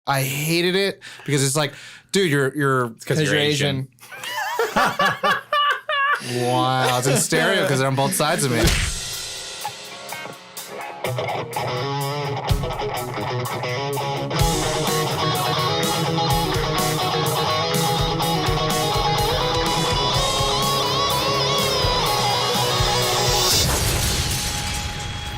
I hated it because it's like, dude, you're because you're Asian. Wow, it's in stereo because they're on both sides of me.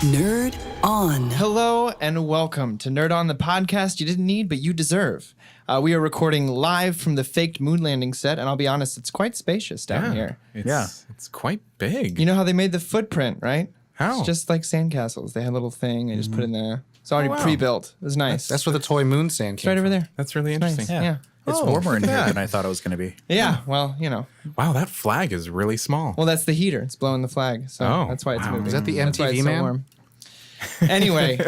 Nerd On. Hello and welcome to Nerd On, the podcast you didn't need but you deserve. We are recording live from the faked moon landing set, and I'll be honest, it's quite spacious down here. It's quite big. You know how they made the footprint, right? How? It's just like sandcastles. They had a little thing, they just put it in there. It's already pre-built. It was nice. That's where the toy moon sand It's came right from. over there. That's really Nice. interesting. Yeah. It's warmer in here than I thought it was going to be. Yeah, well, you know. Wow, that flag is really small. Well, that's the heater. It's blowing the flag, so that's why it's moving. Is that the That's why MTV it's so man? warm. Anyway,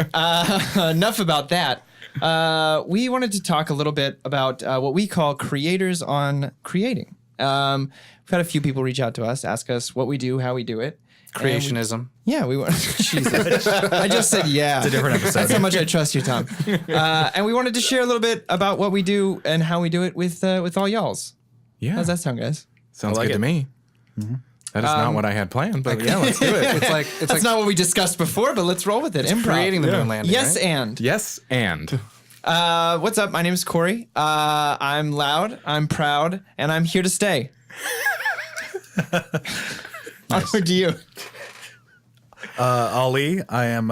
enough about that. We wanted to talk a little bit about what we call creators on creating. We've had a few people reach out to us, ask us what we do, how we do it. Creationism. We want. Jesus, I just said yeah. It's a different episode. That's how much I trust you, Tom. And we wanted to share a little bit about what we do and how we do it with all y'alls. Yeah. How's that sound, guys? Sounds I like good to it. me. That is not what I had planned, but yeah, let's do it. It's That's not what we discussed before, but let's roll with it. Improv. creating the moon landing. Yes, right? and. Yes, and. What's up? My name is Corey. I'm loud, I'm proud, and I'm here to stay. Onward to you. Ali, I am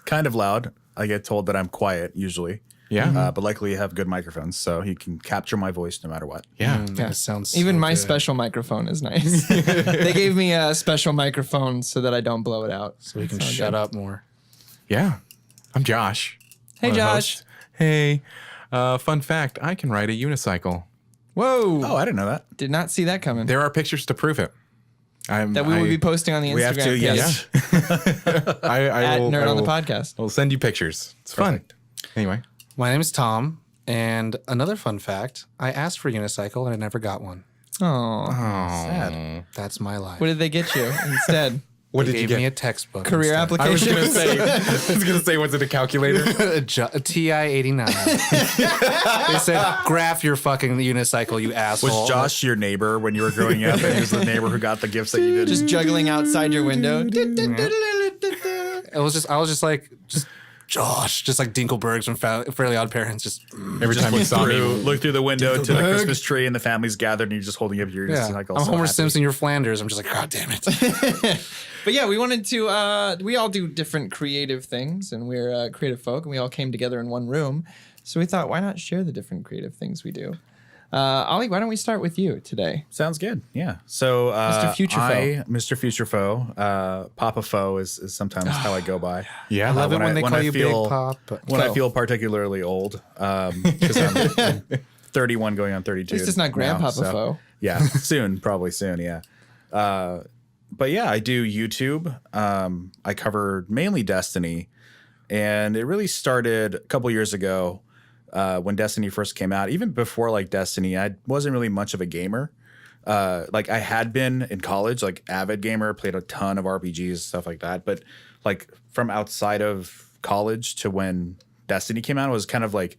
kind of loud. I get told that I'm quiet usually. Yeah. But luckily you have good microphones, so you can capture my voice no matter what. Yeah. That sounds Even so my good. special microphone is nice. They gave me a special microphone so that I don't blow it out. So we can shut up more. Yeah. I'm Josh. Hey, one of the Josh. hosts. Hey. Fun fact, I can ride a unicycle. Whoa. Oh, I didn't know that. Did not see that coming. There are pictures to prove it. That we will be posting on the Instagram We have to, page yes. I at will, Nerd I on the will- podcast. I'll send you pictures. It's fun. Anyway. My name is Tom, and another fun fact, I asked for a unicycle and I never got one. Oh. Sad. That's my life. What did they get you insteid? What They did you gave me get? a textbook. Career instead. I was application? gonna say, was it a calculator? a TI-89. They said, graph your fucking unicycle, you asshole. Was Josh your neighbor when you were growing up, and he was the neighbor who got the gifts that you did? Just juggling outside your window. I was just like Josh, just like Dinkelbergs from Fairly Odd Parents. Just Every time you saw me. look through the window to the Dinkelberg. Christmas tree, and the family's gathered, and you're just holding up your unicycle. I'm so Homer happy. Simpson, you're Flanders. I'm just like, God damn it. But yeah, we wanted to, we all do different creative things, and we're creative folk, and we all came together in one room. So we thought, why not share the different creative things we do? Ollie, why don't we start with you today? Sounds good. Yeah. So, Mr. Future Foe. Mr. Future Foe, Papa Foe is sometimes how I go by. Yeah. I love it when they call you feel, Big Pop. But When Foe. I feel particularly old, because I'm 31 going on 32. At least it's not Grandpapa Foe. Yeah, probably soon. Yeah. But yeah, I do YouTube. I cover mainly Destiny, and it really started a couple years ago. When Destiny first came out, even before like Destiny, I wasn't really much of a gamer. Like I had been in college, like avid gamer, played a ton of RPGs, stuff like that. But like from outside of college to when Destiny came out, it was kind of like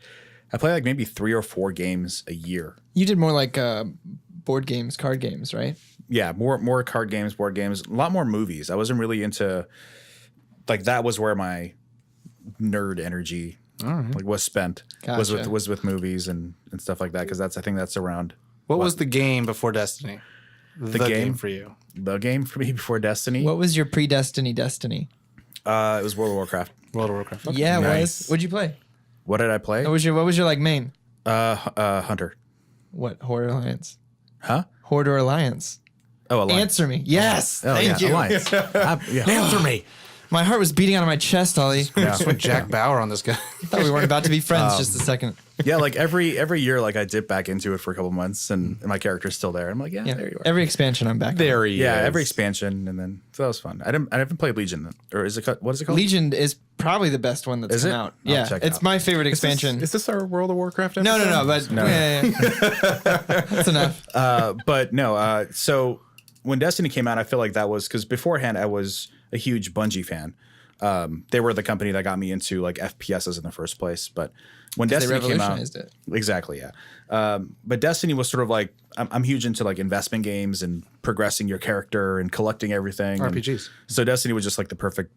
I played like maybe 3 or 4 games a year. You did more like board games, card games, right? Yeah, more card games, board games, a lot more movies. I wasn't really into like that was where my nerd energy like was spent Gotcha. was with movies and stuff like that because I think that's around what was the game before Destiny? The game for you. the game for me before Destiny. What was your pre-Destiny Destiny? It was World of Warcraft. World of Warcraft. Yeah, it Nice. was. What'd you play? What did I play? What was your like main? Hunter. What, Horde Alliance? Huh? Horde or Alliance? Oh, Alliance. Answer me. Yes. Oh, Thank yeah, you. Alliance. Yeah. Answer me. My heart was beating out of my chest, Ollie. Just went Jack Bauer on this guy. I thought we weren't about to be friends just a second. Yeah, like every year, like I dip back into it for a couple months, and my character's still there. I'm like, yeah, there you are. Every expansion I'm back. There he Yeah, is. every expansion, and then so that was fun. I haven't played Legion, or is it? What is it on. called? Legion is probably the best one that's Is come it? out. I'll Yeah, check it it's out. my favorite expansion. Is this our World of Warcraft episode? No, but yeah. That's enough. But no. So when Destiny came out, I feel like that was because beforehand I was a huge Bungie fan. They were the company that got me into like FPSs in the first place. But when They Destiny came out, revolutionized it. exactly, yeah. But Destiny was sort of like I'm huge into like investment games and progressing your character and collecting everything. RPGs. So Destiny was just like the perfect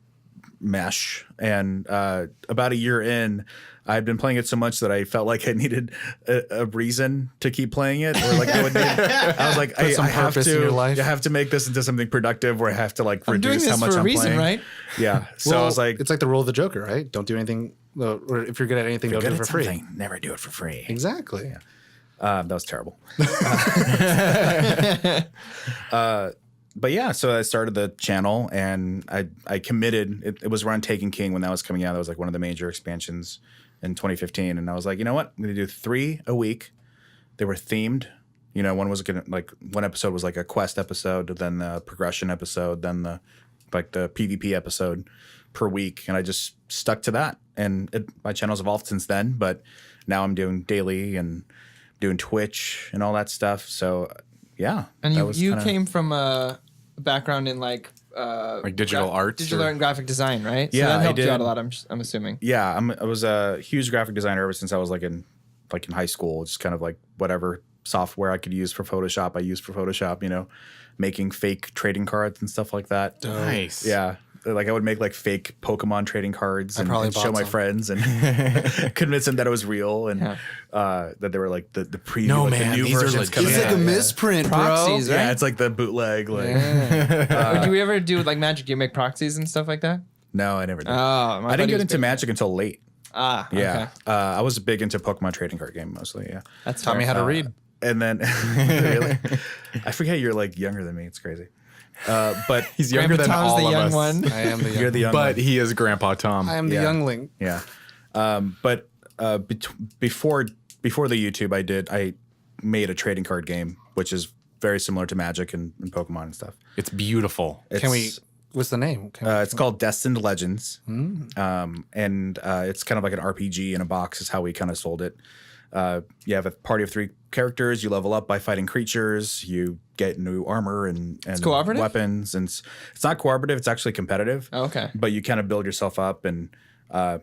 mesh. And about a year in, I'd been playing it so much that I felt like I needed a reason to keep playing it, or like I would need. I was like, some I have purpose in your life. I have to make this into something productive, where I have to like I'm doing reduce this how much for a I'm reason, playing. right? Yeah. So I was like, it's like the rule of the Joker, right? Don't do anything, or if you're good at anything, don't do good it at for free. something, never do it for free. Exactly. That was terrible. But yeah, so I started the channel and I committed. It was around Taken King when that was coming out. That was like one of the major expansions in 2015. And I was like, you know what? I'm going to do 3 a week. They were themed. You know, one was gonna like one episode was like a quest episode, then the progression episode, then the PvP episode per week. And I just stuck to that. And my channel's evolved since then, but now I'm doing daily and doing Twitch and all that stuff. So yeah. And that you was you kinda- came from a background in like digital arts digital or- art and graphic design, right? Yeah, so that I helped you out did. a lot. I'm assuming. Yeah, I was a huge graphic designer ever since I was like in high school. Just kind of like whatever software I could use for Photoshop, I used for Photoshop. You know, making fake trading cards and stuff like that. Nice. Yeah, like I would make like fake Pokemon trading cards and probably show bought my some. friends and convince them that it was real and that they were like the preview. No, like, man, the new these are versions legit. coming It's like out. a misprint, Proxies, right? Yeah, it's like the bootleg. Like, Do you ever do like Magic? Do you make proxies and stuff like that? no, I never did. Oh, I my buddy didn't get was into big. Magic until late. Ah, Yeah, okay. I was big into Pokemon trading card game mostly. Yeah. That's Taught me fair. how to read. And then, really, I forget you're like younger than me. It's crazy. But He's younger Grandpa than Tom's all the of young us. one. I am the young. you're the young But one. he is Grandpa Tom. I am the Yeah. youngling. Yeah. Before the YouTube, I made a trading card game, which is very similar to Magic and Pokemon and stuff. It's beautiful. Can we? It's- What's the name? It's called Destined Legends, and it's kind of like an RPG in a box. Is how we kind of sold it. You have a party of 3 characters. You level up by fighting creatures. You get new armor and cooperative? weapons, and it's not cooperative. It's actually competitive. Oh, okay. But you kind of build yourself up, and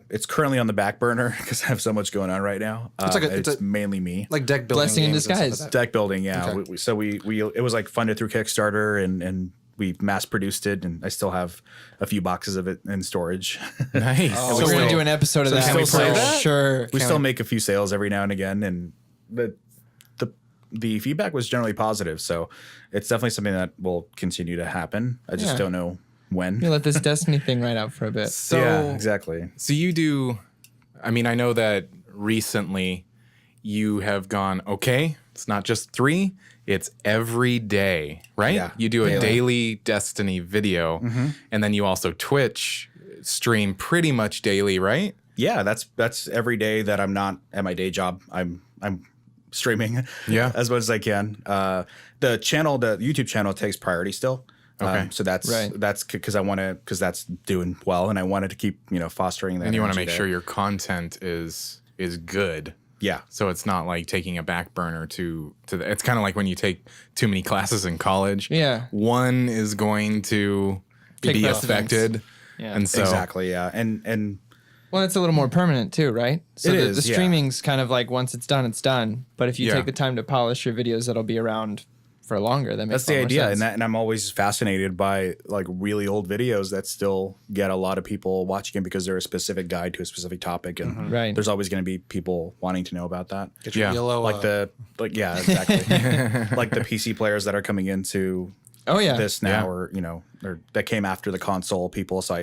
it's currently on the back burner because I have so much going on right now. It's mainly me. like deck building. Blessing in games and stuff disguise. like that. Deck building, yeah. Okay. So we it was like funded through Kickstarter, and we mass produced it, and I still have a few boxes of it in storage. Nice. So we're gonna do an episode of that. can we play for that? Sure. We still make a few sales every now and again, and the feedback was generally positive. So it's definitely something that will continue to happen. I just Yeah. don't know when. You let this Destiny thing ride out for a bit. So, yeah, exactly. So you do, I mean, I know that recently you have gone, okay, it's not just 3, it's every day, right? Yeah, You do a daily Destiny video, and then you also Twitch stream pretty much daily, right? Yeah, that's every day that I'm not at my day job. I'm streaming Yeah. as much as I can. The YouTube channel takes priority still. Okay. So that's Right. because that's doing well, and I wanted to keep fostering that. And you want to energy make there. sure your content is good. Yeah. So it's not like taking a back burner to it's kind of like when you take too many classes in college. Yeah. One is going to Take be precedence. affected. Yeah. And so Exactly. Yeah. And Well, it's a little more permanent too, right? So It the is, yeah. streaming's kind of like once it's done, it's done. But if you Yeah. take the time to polish your videos, that'll be around for longer. That makes that's the a lot more idea. sense. And I'm always fascinated by like really old videos that still get a lot of people watching it because they're a specific guide to a specific topic. And Right. there's always going to be people wanting to know about that. Get your Yeah. yellow. Yeah, exactly. Like the PC players that are coming into Oh yeah. this now, Yeah. or or that came after the console people. So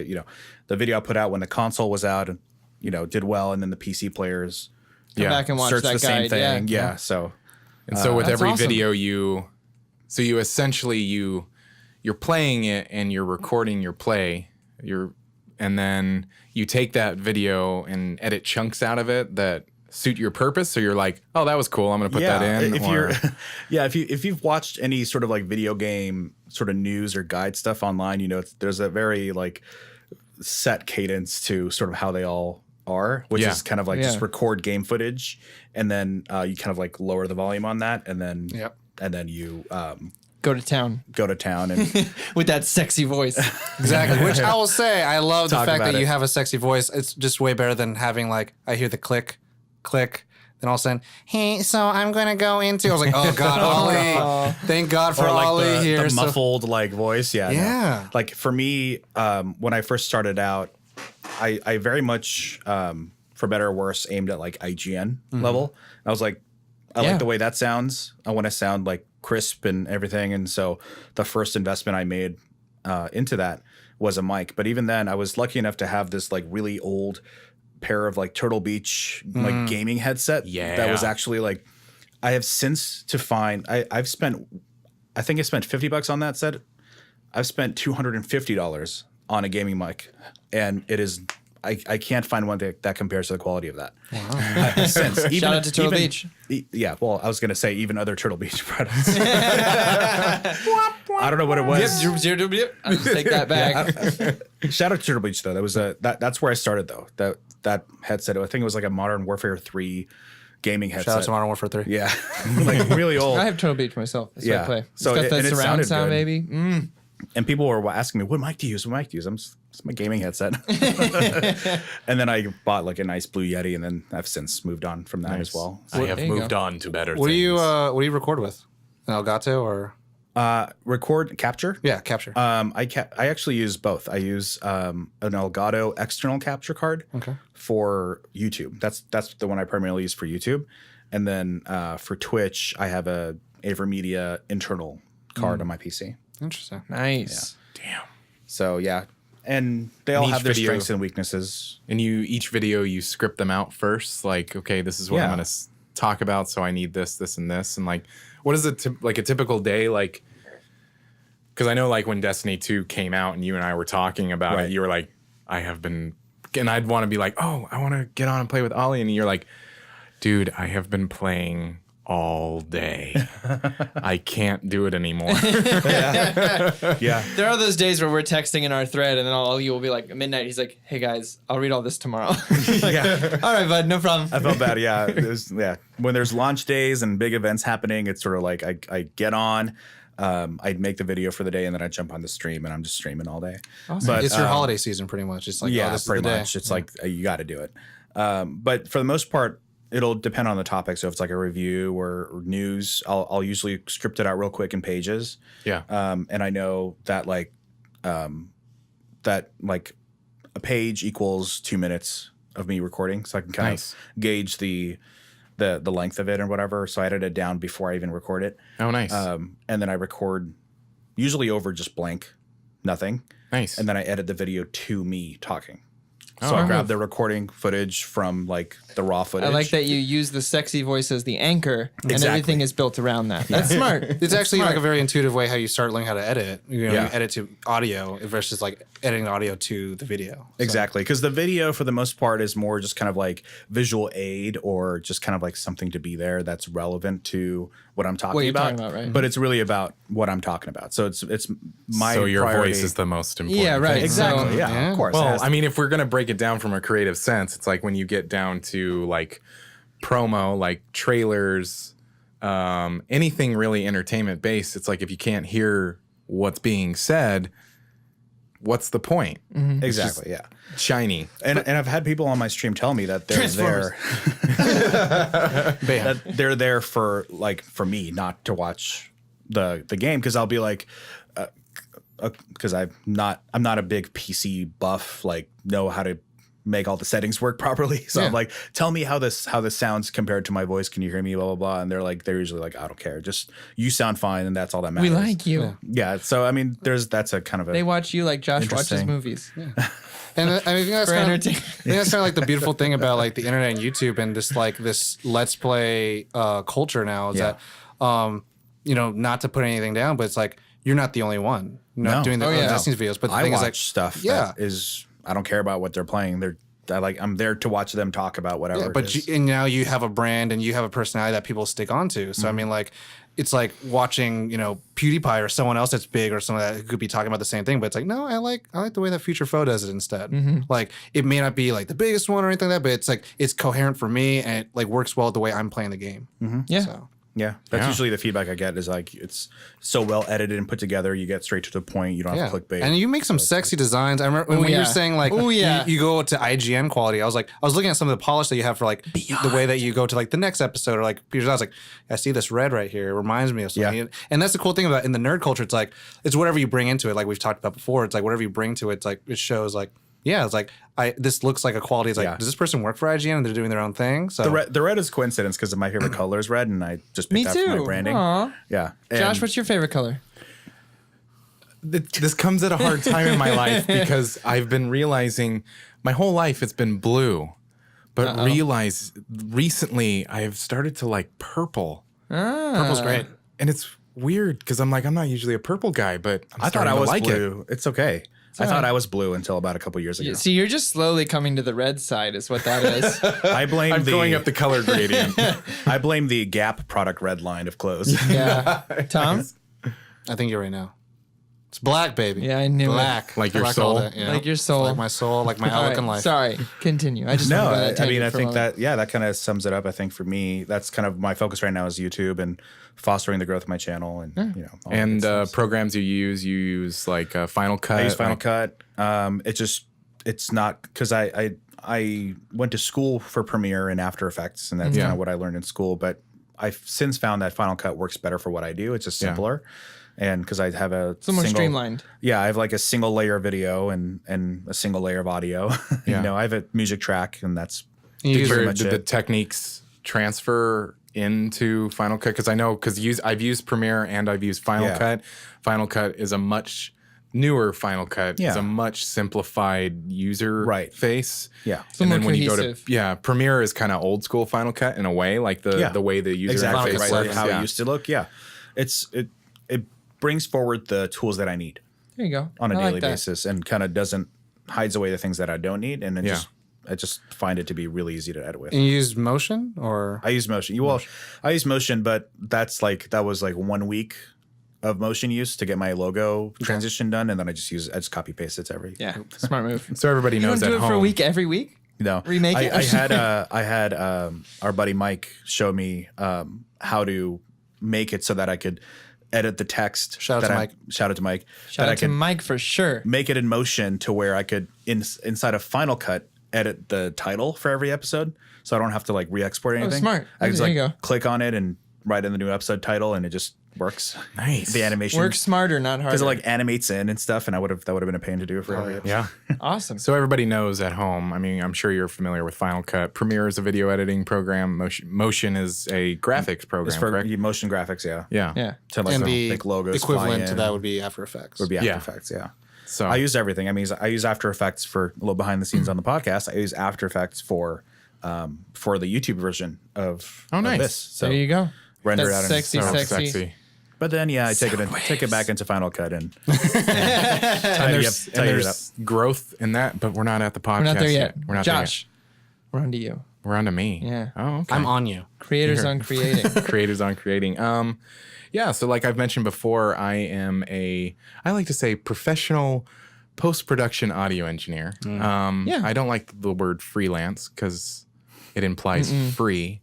the video I put out when the console was out, and did well, and then the PC players Come back and watch searched that the same guide. thing. Yeah. Yeah, so And so with That's every awesome. video you essentially you're playing it and you're recording your play. And then you take that video and edit chunks out of it that suit your purpose. So you're like, oh, that was cool. I'm gonna put that in. If or- you're, if you've watched any sort of like video game sort of news or guide stuff online, there's a very like set cadence to sort of how they all are, which Yeah. is kind of like Yeah. just record game footage, and then you kind of like lower the volume on that, and then Yep. and then you Go to town and with that sexy voice. Exactly. Which I will say, I love the Talk fact about that it. you have a sexy voice. It's just way better than having like I hear the click, then all of a sudden, hey, so I'm gonna go into. I was like, oh God, Ollie! Thank God for or like Ollie the, here. the So- muffled like voice. Yeah. no. Yeah. Like for me, when I first started out, I very much, for better or worse, aimed at like IGN level. I was like, I Yeah. like the way that sounds. I want to sound like crisp and everything. And so the first investment I made into that was a mic. But even then, I was lucky enough to have this like really old pair of like Turtle Beach like gaming headset. Yeah. That was actually like, I have since to find, I spent $50 on that set. I've spent $250 on a gaming mic, and it is I can't find one that compares to the quality of that. Wow. Shout out to Turtle Beach. Yeah, well, I was gonna say even other Turtle Beach products. I don't know what it was. I'll just take that back. Shout out to Turtle Beach though. That was that's where I started though. That headset. I think it was like a Modern Warfare 3 gaming headset. Shout out to Modern Warfare 3. Yeah, like really old. I have Turtle Beach myself. That's what I Yeah. play. So It's got and that it surround sounded sound, good. baby. And people were asking me, what mic do you use? What mic do you use? It's my gaming headset. And then I bought like a nice Blue Yeti, and then I've since moved on from that as well. I have There you moved go. on to better What do things. you record with? An Elgato or Record capture. yeah, capture. I actually use both. I use an Elgato external capture card for YouTube. That's the one I primarily use for YouTube. And then for Twitch, I have a AverMedia internal card on my PC. Interesting. Nice. Damn. So yeah, and they all And each have their video- strengths and weaknesses. And each video you script them out first, like, okay, this is what I'm Yeah. gonna talk about, so I need this, this, and this, and like, what is it like a typical day like? Because I know like when Destiny 2 came out and you and I were talking about Right. it, you were like, I have been, and I'd want to be like, oh, I want to get on and play with Ollie, and you're like, dude, I have been playing all day. I can't do it anymore. Yeah. There are those days where we're texting in our thread, and then all you will be like midnight. He's like, "Hey guys, I'll read all this tomorrow." Yeah. All right, bud, no problem. I felt bad. Yeah. When there's launch days and big events happening, it's sort of like I get on, I'd make the video for the day, and then I jump on the stream, and I'm just streaming all day. Awesome. But It's your holiday season, pretty much. It's like, yeah, oh, this pretty is the day. much. It's like you got to do it. But for the most part, it'll depend on the topic. So if it's like a review or news, I'll usually script it out real quick in pages. Yeah. And I know that that a page equals 2 minutes of me recording, so I can kind Nice. of gauge the length of it or whatever. So I edit it down before I even record it. Oh, nice. And then I record usually over just blank, nothing. Nice. And then I edit the video to me talking. So Oh. I grab the recording footage from like the raw footage. I like that you use the sexy voice as the anchor, and Exactly. everything is built around that. That's smart. It's actually like a very intuitive way how you start learning how to edit. You know, Yeah. you edit to audio versus like editing audio to the video. So- Exactly. Because the video, for the most part, is more just kind of like visual aid or just kind of like something to be there that's relevant to what I'm talking What you're about. talking about, right? But it's really about what I'm talking about. So it's my so your priority. voice is the most important. Yeah, right. thing. Exactly. So- yeah, Yeah. of course. It Well, has to I mean, if we're gonna break it down from a creative sense, it's like when you get down to like promo, like trailers, anything really entertainment based. It's like if you can't hear what's being said, what's the point? exactly. Yeah. Shiny. And I've had people on my stream tell me that they're there. Bam. that they're there for me, not to watch the game, because I'll be like, because I'm not a big PC buff, like know how to make all the settings work properly. So I'm like, tell me how this sounds compared to my voice. Can you hear me? Blah blah blah. And they're usually like, I don't care. Just you sound fine, and that's all that matters. We like you. Yeah. So I mean, that's a kind of a They watch you like Josh watches Interesting. movies. And I think that's For kind of, entertainment. I think that's kind of like the beautiful thing about like the internet and YouTube and this let's play culture now is Yeah. that not to put anything down, but it's like you're not the only one No. doing the Oh, yeah. Destiny's videos. But the I thing watch is like stuff yeah. that is, I don't care about what they're playing. I'm there to watch them talk about whatever. Yeah, it but is. and now you have a brand and you have a personality that people stick onto. So I mean, like, it's like watching PewDiePie or someone else that's big or someone that could be talking about the same thing. But it's like, no, I like the way that Future Foe does it instead. Like, it may not be like the biggest one or anything like that, but it's like it's coherent for me and it like works well with the way I'm playing the game. Yeah. So Yeah, that's Yeah. usually the feedback I get is like it's so well edited and put together. You get straight to the point. You don't have clickbait. And you make some sexy designs. I remember when you were saying like, you go to IGN quality. I was looking at some of the polish that you have for like the way that you go to like the next episode or like Peter's. I was like, I see this red right here. It reminds me of something. Yeah. And that's the cool thing about in the nerd culture. It's like it's whatever you bring into it. Like we've talked about before. It's like whatever you bring to it. It's like it shows like. Yeah, it's like this looks like a quality. It's like, does this person work for IGN and they're doing their own thing? So the red is coincidence because my favorite color is red, and I just picked Me that for my too. branding. Aw. Yeah, Josh, what's your favorite color? This comes at a hard time in my life because I've been realizing my whole life it's been blue, but realize recently I've started to like purple, purple's great. and it's weird because I'm not usually a purple guy, but I thought I was like blue. It's okay. I thought I was blue until about a couple years ago. See, you're just slowly coming to the red side, is what that is. I blame I'm going up the color gradient. I blame the Gap product red line of clothes. Yeah. Tom? I think you're right now. It's black, baby. Yeah, I knew it. black. Like your Black soul? all day, you know? Like your soul. Like my soul, like my All outlook right, in life. sorry, continue. I just No, wanted that I mean, tangent I for a think moment. that kind of sums it up. I think for me, that's kind of my focus right now is YouTube and fostering the growth of my channel and all that And good stuff. programs you use like Final Cut. I use Final like- Cut. It's not because I went to school for Premiere and After Effects, and that's kind of what I learned in school. But I've since found that Final Cut works better for what I do. It's just simpler. And because I have a It's more single- streamlined. Yeah, I have like a single layer of video and a single layer of audio. Yeah. I have a music track, and that's You use pretty Did much the it. techniques transfer into Final Cut? Because I know I've used Premiere and I've used Final Yeah. Cut. Final Cut is a much newer Final Cut. Is Yeah. a much simplified user Right. face. Yeah. And more then when you go cohesive. to Premiere is kind of old school Final Cut in a way, like the way the user exactly interface right, works. like how yeah. it used to look. Yeah, it brings forward the tools that I need There you go. on a I like daily that. basis, and kind of hides away the things that I don't need, and I just find it to be really easy to edit with. And you use motion or I use motion. I use motion, but that was like 1 week of motion use to get my logo transition done, and then I just copy paste it to every. Yeah, smart move. So everybody You don't knows do at it home. for a week every week? No, Remake it? I had our buddy Mike show me how to make it so that I could edit the text. Shout out to Mike. Shout out to Mike. Shout that out I to could Mike for sure. make it in motion to where I could inside of Final Cut edit the title for every episode, so I don't have to like re-export anything. smart. I just There like you go. click on it and write in the new episode title, and it just works. Nice. The animation Work smarter, not harder. because it like animates in and stuff, and that would have been a pain to do for every episode. Yeah. Awesome. So everybody knows at home. I mean, I'm sure you're familiar with Final Cut. Premiere is a video editing program. Motion is a graphics program. It's for correct? motion graphics, yeah. Yeah. Yeah. To like and the make logos equivalent fly to in. that would be After Effects. would be After Yeah. Effects, yeah. So I use everything. I mean, I use After Effects for a little behind the scenes on the podcast. I use After Effects for the YouTube version of nice. this. So There you go. render That's it out sexy, in sexy. But then I take it back into Final Cut and tidy up. and there's growth in that, but we're not at the podcast. We're not there yet. We're not Josh, we're on to you. there yet. We're on to me. Yeah. Oh, okay. I'm on you. Creators on creating. Creators on creating. Yeah. So like I've mentioned before, I like to say professional post-production audio engineer. Yeah. I don't like the word freelance because it implies free.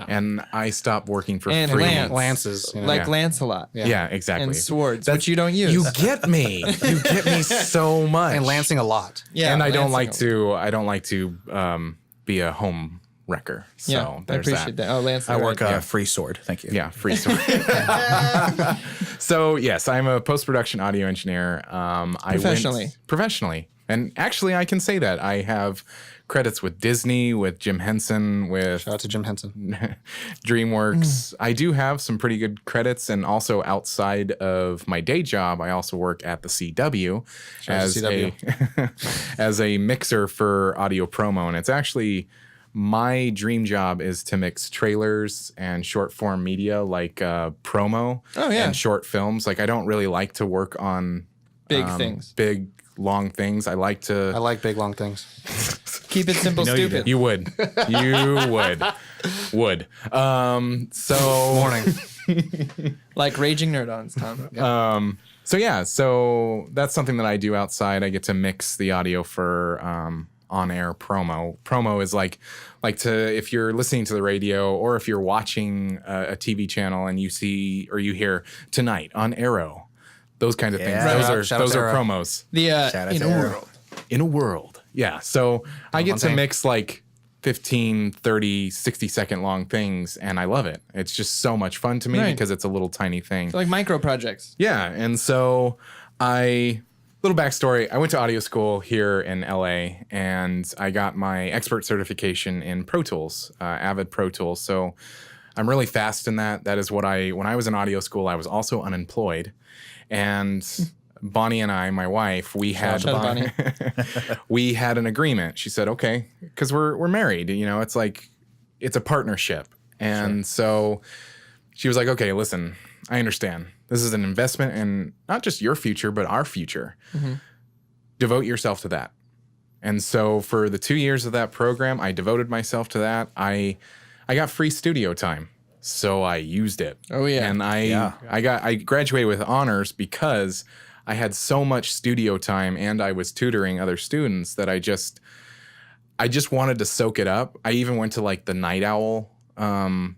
And I stopped working for And free. Lance. Lances. You know? Like Yeah. Lancelot. Yeah, exactly. And swords, which you don't use. You get me. You get me so much. and lancing a lot. Yeah. and I don't Lancing. like to be a home wrecker. So Yeah, I there's appreciate that. Oh, Lance. I work right. free sword. Thank you. Yeah, free sword. So yes, I'm a post-production audio engineer. Professionally, and actually, I can say that I have credits with Disney, with Jim Henson, with Shout out to Jim Henson. DreamWorks. I do have some pretty good credits, and also outside of my day job, I also work at the CW out to as a mixer for audio promo, and it's actually my dream job is to mix trailers and short form media like promo and short films. Like I don't really like to work on Big things. big long things. I like to. I like big long things. Keep it simple, know you stupid. You would. Would. So Morning. Like raging nerd-ons, Tom. so that's something that I do outside. I get to mix the audio for on-air promo. Promo is like to if you're listening to the radio or if you're watching a TV channel and you see or you hear tonight on Arrow, those kinds of things. Yeah. Those are promos. The Shout out in to a Arrow. world. In a world. Yeah. So I get to Fontaine. mix like 15, 30, 60-second long things, and I love it. It's just so much fun to me Right. because it's a little tiny thing. Like micro projects. Yeah, and so little backstory, I went to audio school here in LA, and I got my expert certification in Pro Tools, Avid Pro Tools. So I'm really fast in that. That is when I was in audio school, I was also unemployed. And Bonnie and I, my wife, we had Shout out Bonnie. we had an agreement. She said, okay, because we're married, you know, it's like, it's a partnership. And so she was like, okay, listen, I understand. This is an investment in not just your future, but our future. Devote yourself to that. And so for the 2 years of that program, I devoted myself to that. I got free studio time. So I used it. Oh, yeah. And I graduated with honors because I had so much studio time and I was tutoring other students that I just wanted to soak it up. I even went to like the Night Owl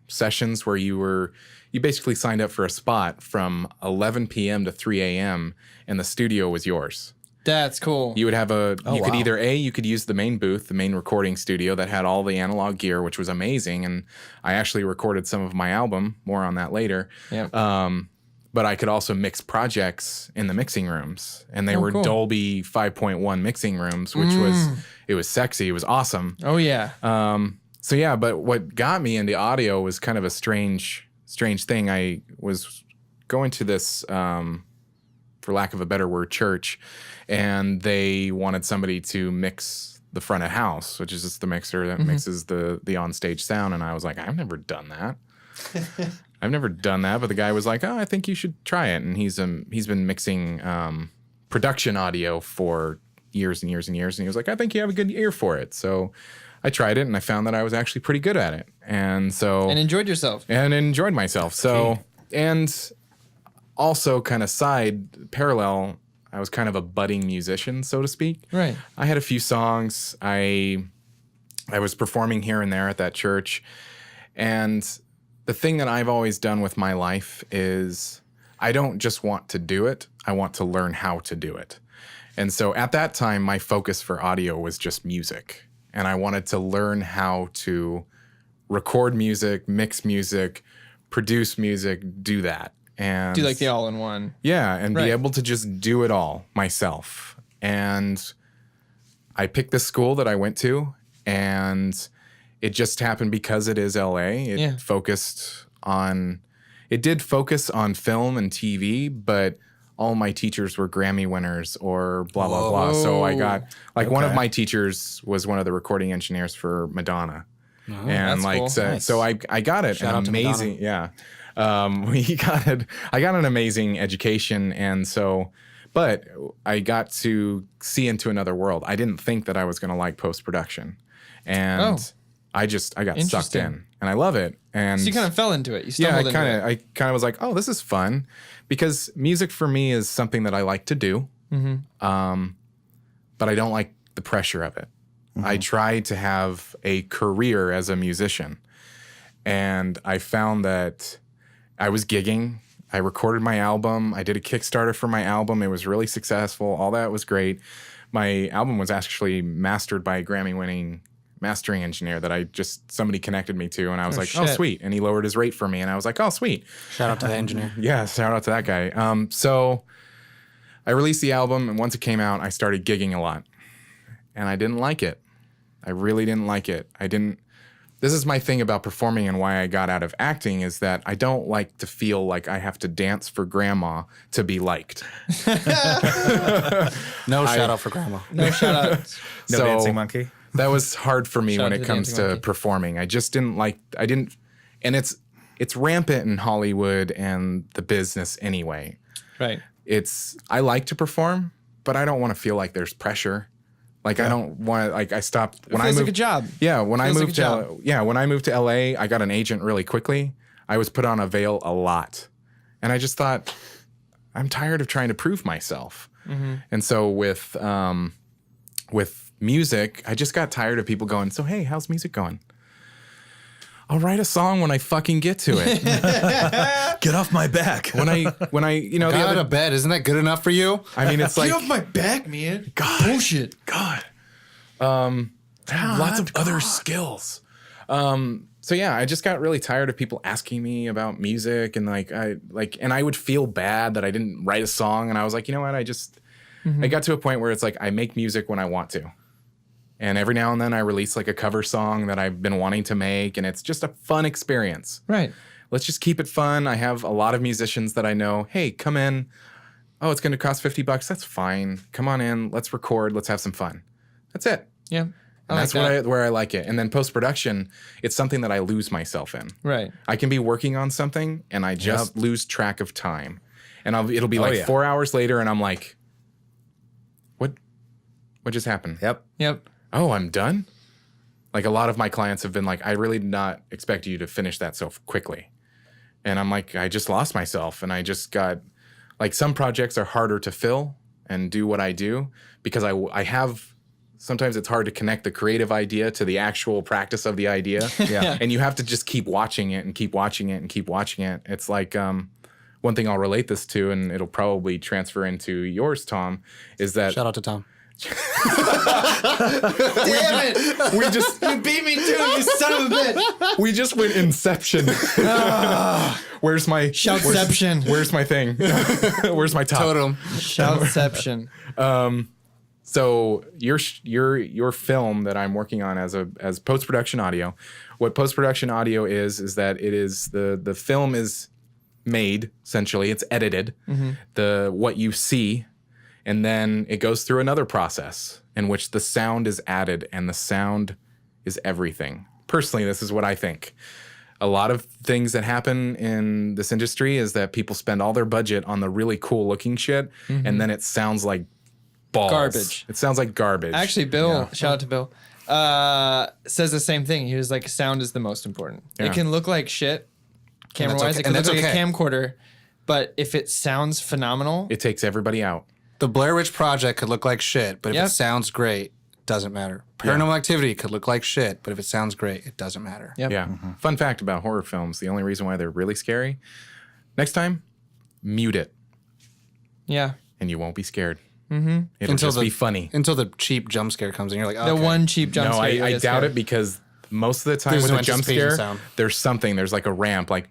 sessions where you basically signed up for a spot from 11 p.m. to 3 a.m. and the studio was yours. That's cool. You would have you could wow. either you could use the main booth, the main recording studio that had all the analog gear, which was amazing. And I actually recorded some of my album, more on that later. Yeah. But I could also mix projects in the mixing rooms, and they were cool. Dolby 5.1 mixing rooms, which it was sexy. It was awesome. Oh yeah. So yeah, but what got me into audio was kind of a strange thing. I was going to this, for lack of a better word, church, and they wanted somebody to mix the front of house, which is just the mixer that mixes the onstage sound. And I was like, I've never done that. I've never done that. But the guy was like, oh, I think you should try it. And he's been mixing production audio for years and years and years. And he was like, I think you have a good ear for it. So I tried it and I found that I was actually pretty good at it. And so And enjoyed yourself. and enjoyed myself. So and also kind of side parallel, I was kind of a budding musician, so to speak. Right. I had a few songs. I was performing here and there at that church. And the thing that I've always done with my life is I don't just want to do it. I want to learn how to do it. And so at that time, my focus for audio was just music. And I wanted to learn how to record music, mix music, produce music, do that. And Do like the all-in-one. yeah, and Right. be able to just do it all myself. And I picked the school that I went to, and it just happened because it is LA. It Yeah. did focus on film and TV, but all my teachers were Grammy winners or blah, blah, blah. So I got, like, one of my teachers was one of the recording engineers for Madonna. And that's like, cool. so I got it. Shout out to amazing, yeah. I got an amazing education. And so, but I got to see into another world. I didn't think that I was going to like post-production. And Oh. I got sucked Interesting. in and I love it. And So you kind of fell into it. You yeah, stumbled into it. I kind of was like, oh, this is fun, because music for me is something that I like to do. But I don't like the pressure of it. I tried to have a career as a musician, and I found that I was gigging. I recorded my album. I did a Kickstarter for my album. It was really successful. All that was great. My album was actually mastered by a Grammy-winning mastering engineer that somebody connected me to, and I was like, oh, shit. sweet. And he lowered his rate for me, and I was like, oh, sweet. Shout out to the engineer. Yeah, shout out to that guy. So I released the album, and once it came out, I started gigging a lot. And I didn't like it. I really didn't like it. This is my thing about performing and why I got out of acting, is that I don't like to feel like I have to dance for grandma to be liked. No shout out for grandma. No shout out. No So- dancing monkey. That was hard for me Shout when out it to the comes dancing to monkey. performing. And it's rampant in Hollywood and the business anyway. Right. I like to perform, but I don't want to feel like there's pressure. Like I don't want to, like I stopped when I feels moved like a job. Yeah, when I Feels like moved a to job. when I moved to LA, I got an agent really quickly. I was put on a veil a lot. And I just thought, I'm tired of trying to prove myself. Mm-hmm. And so with music, I just got tired of people going, so hey, how's music going? I'll write a song when I fucking get to it. Get off my back. when I you know, Got the out other, of bed. Isn't that good enough for you? I mean, it's like, Get off my back, man. God. Bullshit. God. I have lots of other skills. So yeah, I just got really tired of people asking me about music, and I would feel bad that I didn't write a song, and I was like, you know what? I got to a point where it's like I make music when I want to. And every now and then I release like a cover song that I've been wanting to make, and it's just a fun experience. Right. Let's just keep it fun. I have a lot of musicians that I know, hey, come in. Oh, it's going to cost $50. That's fine. Come on in. Let's record. Let's have some fun. That's it. Yeah. And that's where I like it. And then post-production, it's something that I lose myself in. Right. I can be working on something and I just lose track of time. And it'll be like 4 hours later and I'm like, what just happened? Yep. Oh, I'm done? Like a lot of my clients have been like, I really did not expect you to finish that so quickly. And I'm like, I just lost myself. And I just got, like, some projects are harder to fill and do what I do because I have, sometimes it's hard to connect the creative idea to the actual practice of the idea. Yeah. And you have to just keep watching it and keep watching it and keep watching it. It's like, one thing I'll relate this to, and it'll probably transfer into yours, Tom, is that Shout out to Tom. Damn it! You beat me to it, you son of a bitch. we just went Inception. Where's my Shoutception. Where's my thing? Where's my top? Totem. Shoutception. So your film that I'm working on as post-production audio, what post-production audio is that it is the film is made, essentially, it's edited, what you see, and then it goes through another process in which the sound is added, and the sound is everything. Personally, this is what I think. A lot of things that happen in this industry is that people spend all their budget on the really cool looking shit, and then it sounds like balls. Garbage. It sounds like garbage. Actually, Bill, shout out to Bill, says the same thing. He was like, sound is the most important. Yeah. It can look like shit, camera-wise. okay. It can And look like that's a camcorder, but if it sounds phenomenal, it takes everybody out. The Blair Witch Project could look like shit, but if Yep. it sounds great, it doesn't matter. Paranormal Activity could look like shit, but if it sounds great, it doesn't matter. Yep. Yeah. Fun fact about horror films, the only reason why they're really scary, next time, mute it yeah. and you won't be scared. It'll just be funny. Until the cheap jump scare comes in. You're like, The okay. one cheap jump No, scare. you I get doubt scared. it because most of the time There's with no a jump anticipation scare, sound. there's like a ramp, like,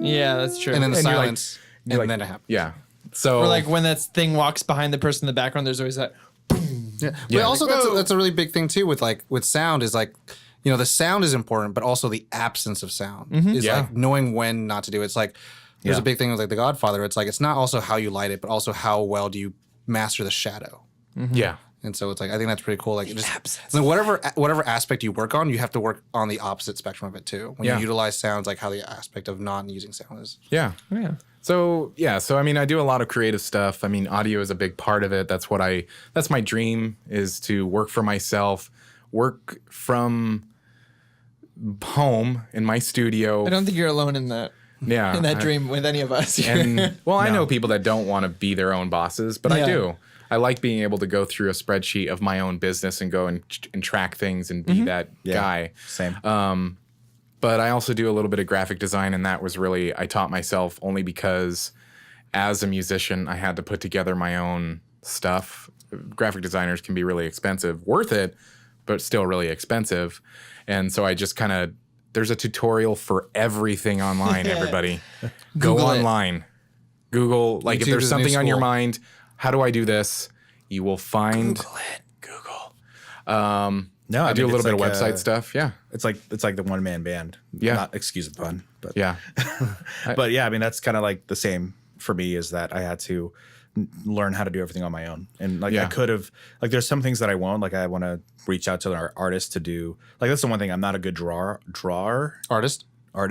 Yeah, that's true. And then the and you're like- silence, you're like- then it happens. yeah. So or like when that thing walks behind the person in the background, there's always that. Yeah. But also that's a really big thing too with sound is like, you know, the sound is important, but also the absence of sound is Yeah. like knowing when not to do it. It's like there's a big thing with like The Godfather. It's like it's not also how you light it, but also how well do you master the shadow. yeah. And so it's like I think that's pretty cool. Like it just like whatever aspect you work on, you have to work on the opposite spectrum of it too. When Yeah. you utilize sounds, like how the aspect of not using sound is. Yeah. Yeah. So I mean, I do a lot of creative stuff. I mean, audio is a big part of it. That's my dream is to work for myself, work from home in my studio. I don't think you're alone in that. Yeah. In that dream with any of us. And well, I know people that don't want to be their own bosses, but I Yeah. do. I like being able to go through a spreadsheet of my own business and go and track things and be that guy. Same. But I also do a little bit of graphic design, and that was really, I taught myself only because as a musician, I had to put together my own stuff. Graphic designers can be really expensive, worth it, but still really expensive. And so I just kind of, there's a tutorial for everything online, everybody. Go Google it. online. Google, like if YouTube there's is the new something on your school. mind, how do I do this? You will find. Google. No, I do a mean, little it's bit of like, website stuff. Yeah. It's like the one man band. Yeah. Not excuse the pun, but Yeah. but yeah, I mean that's kind of like the same for me is that I had to learn how to do everything on my own, and like Yeah. I could have like there's some things that I won't like I want to reach out to an artist to do like that's the one thing I'm not a good drawer Artist. Yeah.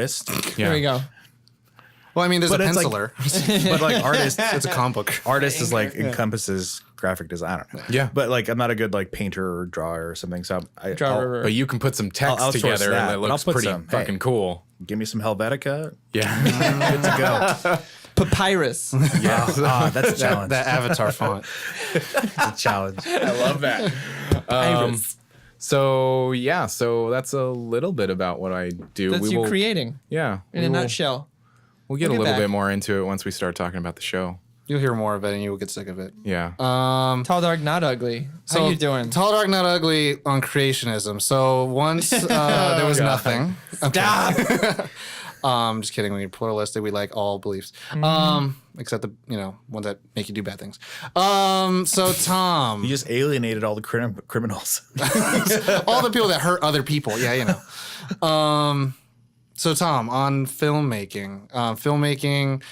There we go. Well, I mean, there's But a it's like- penciler. but like artist It's a comic book. artist is like encompasses graphic design. I don't know. Yeah. But like I'm not a good like painter or drawer or something. So Drawer. But you can put some text I'll outsource together that, and it but looks I'll put pretty some- fucking hey. cool. give me some Helvetica. Yeah. Good to go. Papyrus. Yeah, that's a challenge. That Avatar font. That's a challenge. I love that. So that's a little bit about what I do. That's you creating Yeah. in a nutshell. We'll get a We'll get little back. bit more into it once we start talking about the show. You'll hear more of it and you will get sick of it. Yeah. Tall, dark, not ugly. How you doing? Tall, dark, not ugly on creationism. So once there was nothing. Stop. Just kidding. When you're pluralistic, we like all beliefs. Except the ones that make you do bad things. So Tom, You just alienated all the criminals. all the people that hurt other people. Yeah, So Tom, on filmmaking,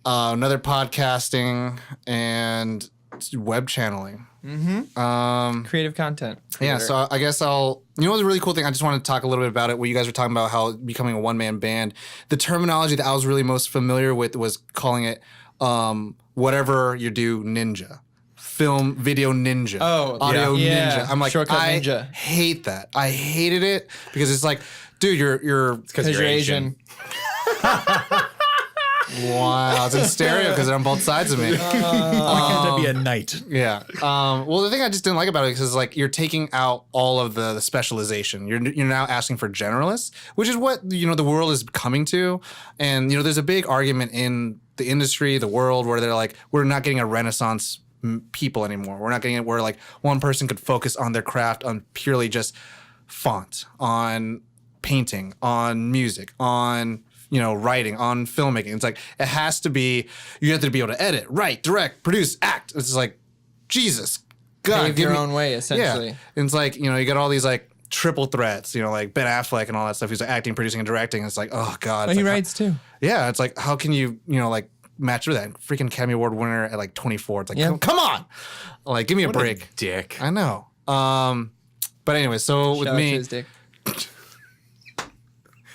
another podcasting, and web channeling. Creative content. Yeah, creator. so I guess what's a really cool thing? I just want to talk a little bit about it. Where you guys were talking about how becoming a one-man band. The terminology that I was really most familiar with was calling it whatever you do ninja. Film, video ninja. Oh, audio yeah. ninja. I'm like, Shortcut I ninja. hate that. I hated it because it's like, dude, you're Because Because you're Asian. wow, it's in stereo because they're on both sides of me. Why can't that be a knight? Yeah. Well, the thing I just didn't like about it is like you're taking out all of the specialization. You're now asking for generalists, which is what the world is coming to. And there's a big argument in the industry, the world, where they're like, we're not getting a Renaissance people anymore. We're not getting it where like one person could focus on their craft on purely just font, on painting, on music, on writing, on filmmaking. It's like it has to be. You have to be able to edit, write, direct, produce, act. It's just like Jesus, God, Pave give your me- own way, essentially. Yeah, and it's like you got all these like triple threats. Like Ben Affleck and all that stuff. He's like acting, producing, and directing. It's like oh God. But It's he like, writes too. Yeah, it's like how can you like match with that freaking Academy Award winner at like 24? It's like Yeah. come on, like give me a break. Dick. I know. But anyway, so with Shout out to me, his dick.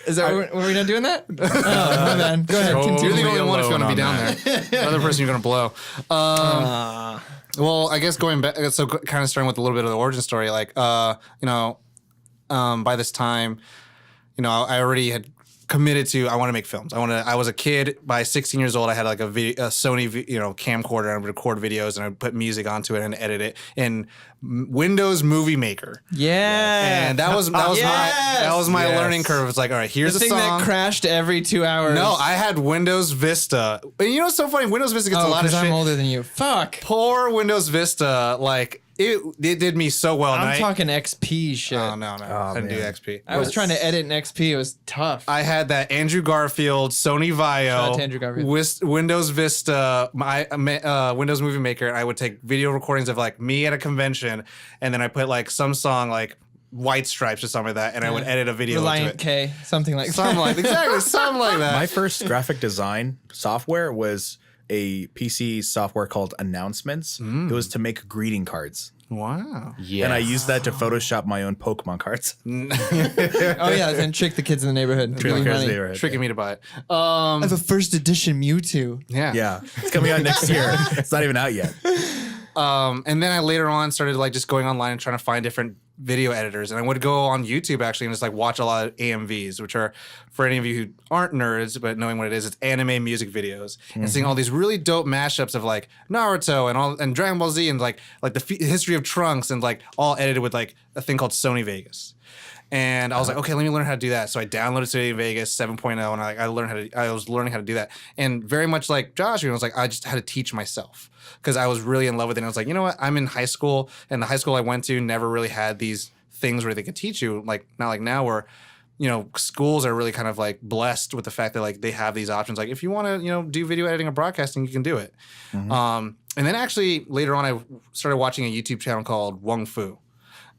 Is that were we not doing that? Oh, my bad. Go ahead. So- Continue. you're the only Totally one who's going to be alone down on there. The other person you're going to blow. Well, I guess going back, so kind of starting with a little bit of the origin story, like, by this time, I already had committed to, I want to make films. I was a kid by 16 years old. I had like a Sony, camcorder, and I would record videos and I would put music onto it and edit it in Windows Movie Maker. Yeah. And that was my learning curve. It's like, all right, here's the a thing song. that crashed every 2 hours. No, I had Windows Vista. And you know what's so funny? Windows Vista gets a lot of because shit. I'm older than you. Fuck. Poor Windows Vista, like it did me so well. I'm talking XP shit. Oh no, I didn't do man. XP. I was trying to edit in XP. It was tough. I had that Andrew Garfield, Sony Shout out Vaio, to Andrew Garfield. Windows Vista, Windows Movie Maker. I would take video recordings of like me at a convention, and then I put like some song like White Stripes or something like that, and I would edit a video Reliant into it. K, something like Something that. like exactly, something like that. My first graphic design software was a PC software called Announcements. It was to make greeting cards. Wow. Yeah. And I used that to Photoshop my own Pokemon cards. Oh yeah, and trick the kids in the neighborhood. Give me money. Tricking me to buy it. I have a first edition Mewtwo. Yeah. Yeah, it's coming out next year. It's not even out yet. And then I later on started like just going online and trying to find different video editors. And I would go on YouTube actually and just like watch a lot of AMVs, which are, for any of you who aren't nerds, but knowing what it is, it's anime music videos. And seeing all these really dope mashups of like Naruto and Dragon Ball Z and like the history of Trunks and like all edited with like a thing called Sony Vegas. And I was like, okay, let me learn how to do that. So I downloaded Sony Vegas 7.0 and I was learning how to do that. And very much like Josh, I was like, I just had to teach myself because I was really in love with it. And I was like, you know what? I'm in high school, and the high school I went to never really had these things where they could teach you, like not like now where, schools are really kind of like blessed with the fact that like they have these options. Like if you want to, do video editing or broadcasting, you can do it. And then actually later on, I started watching a YouTube channel called Wung Fu.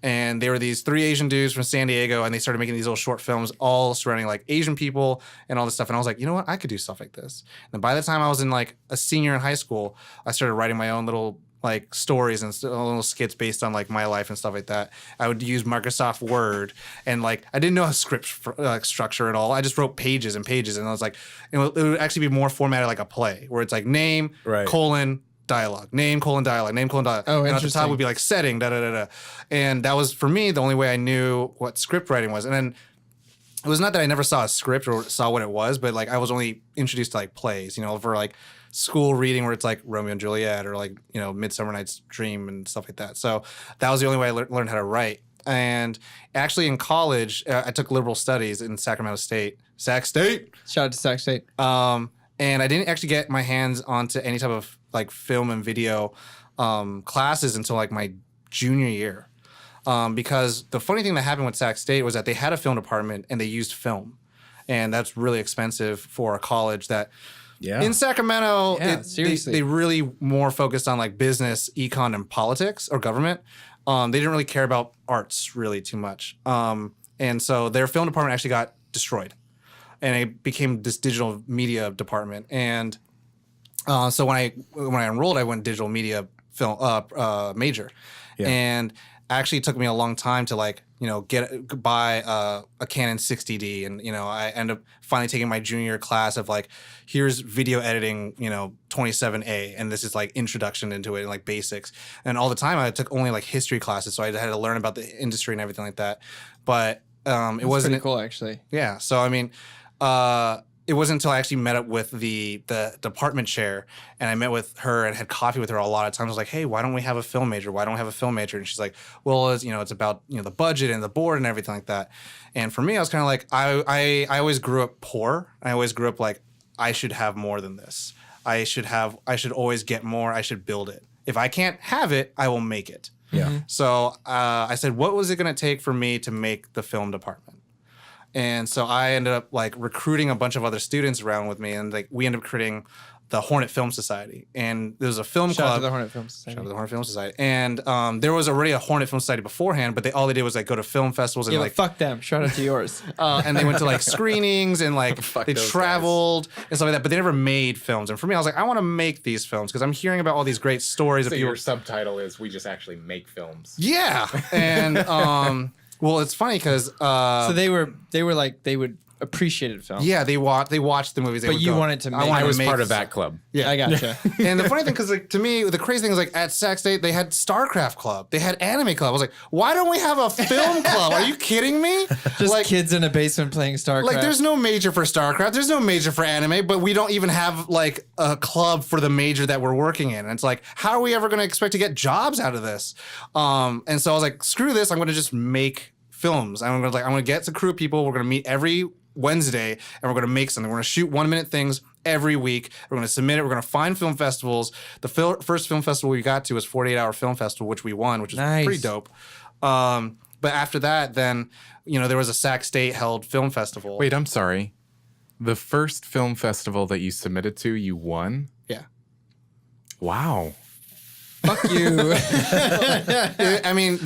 And they were these 3 Asian dudes from San Diego, and they started making these little short films all surrounding like Asian people and all this stuff. And I was like, you know what? I could do stuff like this. And by the time I was in like a senior in high school, I started writing my own little like stories and little skits based on like my life and stuff like that. I would use Microsoft Word, and like I didn't know a script structure at all. I just wrote pages and pages, and I was like, it would actually be more formatted like a play, where it's like name, colon, dialogue, name, colon, dialogue, name, colon, dialogue. Oh, and at the interesting. top would be like setting, da da da da. And that was for me the only way I knew what script writing was. And then it was not that I never saw a script or saw what it was, but like I was only introduced to like plays, you know, for like school reading where it's like Romeo and Juliet or like, you know, Midsummer Night's Dream and stuff like that. So that was the only way I learned how to write. And actually in college, I took liberal studies in Sacramento State, Sac State. Shout out to Sac State. And I didn't actually get my hands onto any type of like film and video classes until like my junior year. Because the funny thing that happened with Sac State was that they had a film department and they used film. And that's really expensive for a college that in Sacramento, seriously. they really more focused on like business, econ, and politics or government. They didn't really care about arts really too much. And so their film department actually got destroyed. And it became this digital media department. And so when I enrolled, I went digital media film major. Yeah. And actually it took me a long time to like, you know, buy a Canon 60D. And, you know, I ended up finally taking my junior class of like, here's video editing, you know, 27A. And this is like introduction into it and like basics. And all the time I took only like history classes. So I had to learn about the industry and everything like that. But it wasn't pretty cool actually. Yeah. So, I mean, it wasn't until I actually met up with the department chair and I met with her and had coffee with her a lot of times. I was like, hey, why don't we have a film major? Why don't we have a film major? And she's like, well, it's, you know, it's about, you know, the budget and the board and everything like that. And for me, I was kind of like, I always grew up poor. I always grew up like, I should have more than this. I should always get more. I should build it. If I can't have it, I will make it. Yeah. So I said, what was it going to take for me to make the film department? And so I ended up like recruiting a bunch of other students around with me, and like we ended up creating the Hornet Film Society. And there was a film club. Shout out to the Hornet Film Society. Shout out to the Hornet Film Society. And there was already a Hornet Film Society beforehand, but all they did was like go to film festivals and Yeah, like but fuck them. Shout out to yours. and they went to like screenings and like they those traveled and stuff like that, but they never made films. And for me, I was like, I want to make these films because I'm hearing about all these great stories So of people. your subtitle is "We just actually make films." Yeah, and well, it's funny because So they were like they would appreciated film. yeah, they watched the movies. They But would you go, wanted to make- wanted I to was make part of that club. Yeah, I gotcha. And the funny thing, because like to me, the crazy thing is like at Sac State they had StarCraft Club, they had Anime Club. I was like, why don't we have a film club? Are you kidding me? Just like, kids in a basement playing StarCraft. like there's no major for StarCraft, there's no major for anime, but we don't even have like a club for the major that we're working in. And it's like, how are we ever going to expect to get jobs out of this? And so I was like, screw this, I'm going to just make films. I'm going to get a crew of people. We're going to meet every Wednesday and we're going to make something. We're going to shoot 1-minute things every week. We're going to submit it. We're going to find film festivals. The first film festival we got to was 48 Hour Film Festival, which we won, which is pretty dope. But after that, then, you know, there was a Sac State held film festival. Wait, I'm sorry. The first film festival that you submitted to, you won? Yeah. Wow. fuck you. I mean,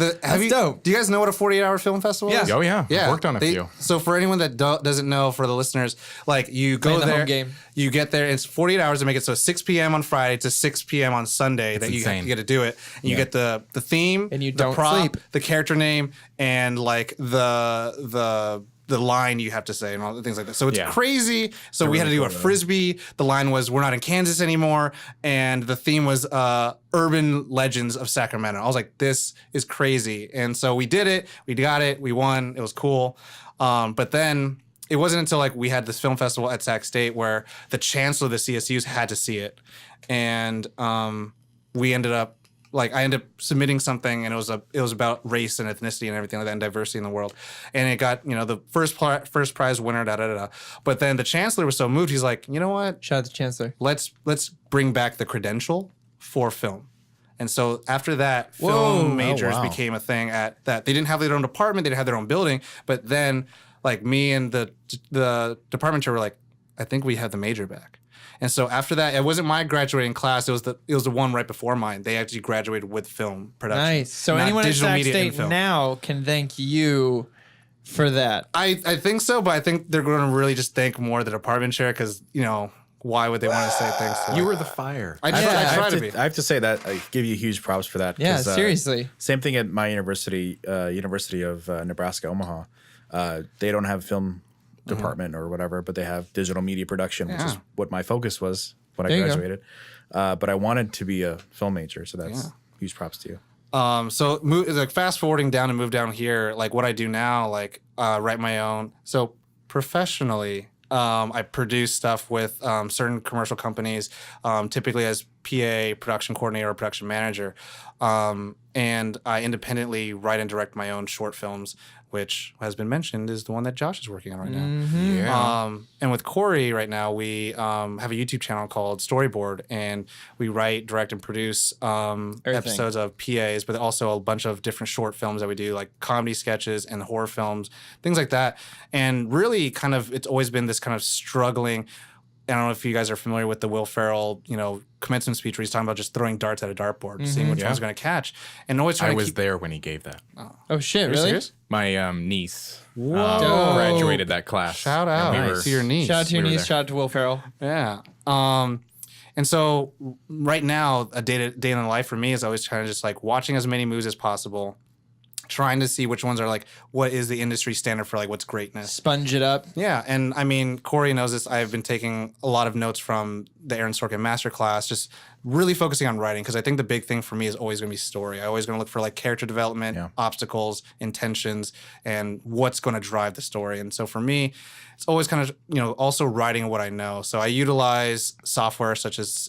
dope. Do you guys know what a 48-hour film festival is? Oh, yeah. Yeah. I've worked on a few. So for anyone that doesn't know, for the listeners, like you go Playing the there, home game. you get there, it's 48 hours to make it so 6 p.m. on Friday to 6 p.m. on Sunday that you insane. get to do it. And you get the theme, And you the don't prop, sleep. the character name, and like the line you have to say and all the things like that. So it's crazy. So we had to do a frisbee. The line was, we're not in Kansas anymore. And the theme was urban legends of Sacramento. I was like, this is crazy. And so we did it. We got it. We won. It was cool. But then it wasn't until like we had this film festival at Sac State where the chancellor of the CSUs had to see it. And we ended up, like I ended up submitting something, and it was about race and ethnicity and everything like that, and diversity in the world, and it got the first prize winner, da da da da. But then the chancellor was so moved, he's like, you know what? Shout out to Chancellor. Let's bring back the credential for film. And so after that, film majors became a thing at that. They didn't have their own department, they didn't have their own building, but then like me and the department chair were like, I think we have the major back. And so after that, it wasn't my graduating class. It was the one right before mine. They actually graduated with film production. Nice. So not anyone at digital Sac media and State film. now can thank you for that. I think so, but I think they're going to really just thank more the department chair because, why would they want to say thanks to You were the fire. I try to be. I have to say that I give you huge props for that. Yeah, 'cause, seriously. Same thing at my university, University of Nebraska, Omaha. They don't have a film department or whatever, but they have digital media production, which is what my focus was when I There you go. graduated. But I wanted to be a film major, so that's huge props to you. So fast forwarding down and move down here, like what I do now, like write my own. So Professionally, I produce stuff with certain commercial companies, typically as PA, production coordinator, or production manager. And I independently write and direct my own short films, which has been mentioned is the one that Josh is working on right now. Yeah. And with Corey right now, we have a YouTube channel called Storyboard, and we write, direct, and produce episodes of PAs, but also a bunch of different short films that we do, like comedy sketches and horror films, things like that. And really, kind of, it's always been this kind of struggling. I don't know if you guys are familiar with the Will Ferrell, commencement speech where he's talking about just throwing darts at a dartboard, seeing which one's going to catch, and always trying I to was keep. there when he gave that. Oh shit! Are you Really? serious? My niece Whoa. graduated that class. Shout out And we were- to your niece. Shout out to your We were niece. there. Shout out to Will Ferrell. Yeah. And so right now, a day in the life for me is always trying to just like watching as many movies as possible, trying to see which ones are like, what is the industry standard for like what's greatness. Sponge it up. Yeah, and I mean, Corey knows this. I've been taking a lot of notes from the Aaron Sorkin masterclass, just really focusing on writing, because I think the big thing for me is always going to be story. I always going to look for like character development, obstacles, intentions, and what's going to drive the story. And so for me, it's always kind of also writing what I know. So I utilize software such as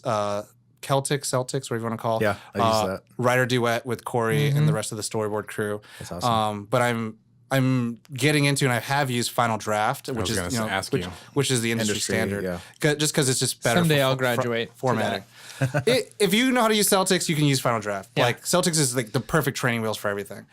Celtics, whatever you want to call. Yeah, I use that. Writer duet with Corey and the rest of the storyboard crew. That's awesome. But I'm getting into, and I have used Final Draft, which was is gonna ask you. which is the industry standard. Just because it's just better. Someday I'll graduate to formatting. If you know how to use Celtics, you can use Final Draft. Yeah. Like Celtics is like the perfect training wheels for everything.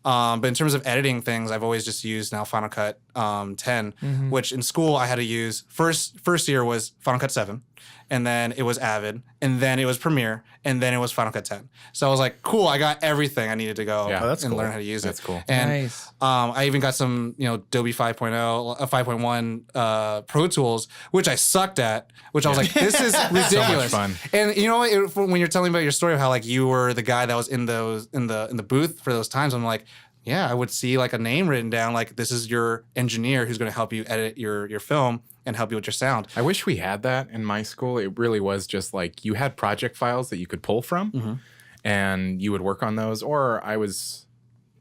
But in terms of editing things, I've always just used now Final Cut 10, which in school I had to use. First year was Final Cut 7, and then it was Avid, and then it was Premiere, and then it was Final Cut 10. So I was like, cool, I got everything I needed to go Yeah. Oh, that's and cool. learn how to use That's it. cool. And Nice. I even got some, Adobe 5.0, 5.1 Pro Tools, which I sucked at, which I was like, this is ridiculous. fun. And you know what? When you're telling me about your story of how like you were the guy that was in the booth for those times, I'm like, yeah, I would see like a name written down, like this is your engineer who's going to help you edit your film and help you with your sound. I wish we had that in my school. It really was just like you had project files that you could pull from and you would work on those, or I was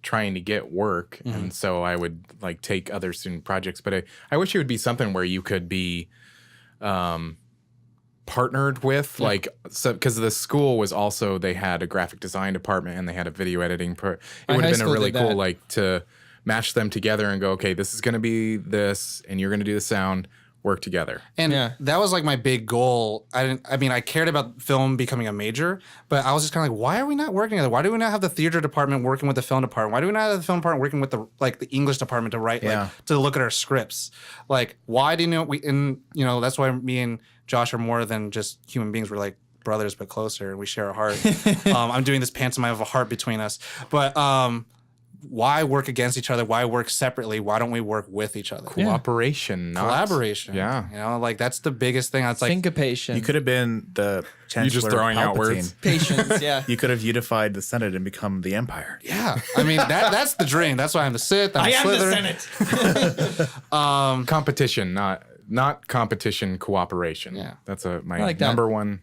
trying to get work. And so I would like take other student projects, but I wish it would be something where you could be partnered with because the school was also, they had a graphic design department and they had a video editing. It would high have been a school really did cool that. like to match them together and go, okay, this is going to be this and you're going to do the sound, work together. And Yeah. that was like my big goal. I cared about film becoming a major, but I was just kind of like, why are we not working together? Why do we not have the theater department working with the film department? Why do we not have the film department working with the English department to write, to look at our scripts? Like, why do that's why me and Josh are more than just human beings. We're like brothers, but closer, and we share a heart. I'm doing this pantomime of a heart between us. But why work against each other? Why work separately? Why don't we work with each other? Cooperation, not Collaboration. Yeah. Like that's the biggest thing. It's like Syncopation. You could have been the Chancellor You just throwing out Palpatine. words. Patience. Yeah. You could have unified the Senate and become the Empire. yeah. I mean that's the dream. That's why I'm the Sith. I'm Slytherin. Competition, not competition, cooperation. Yeah. That's my like that. number one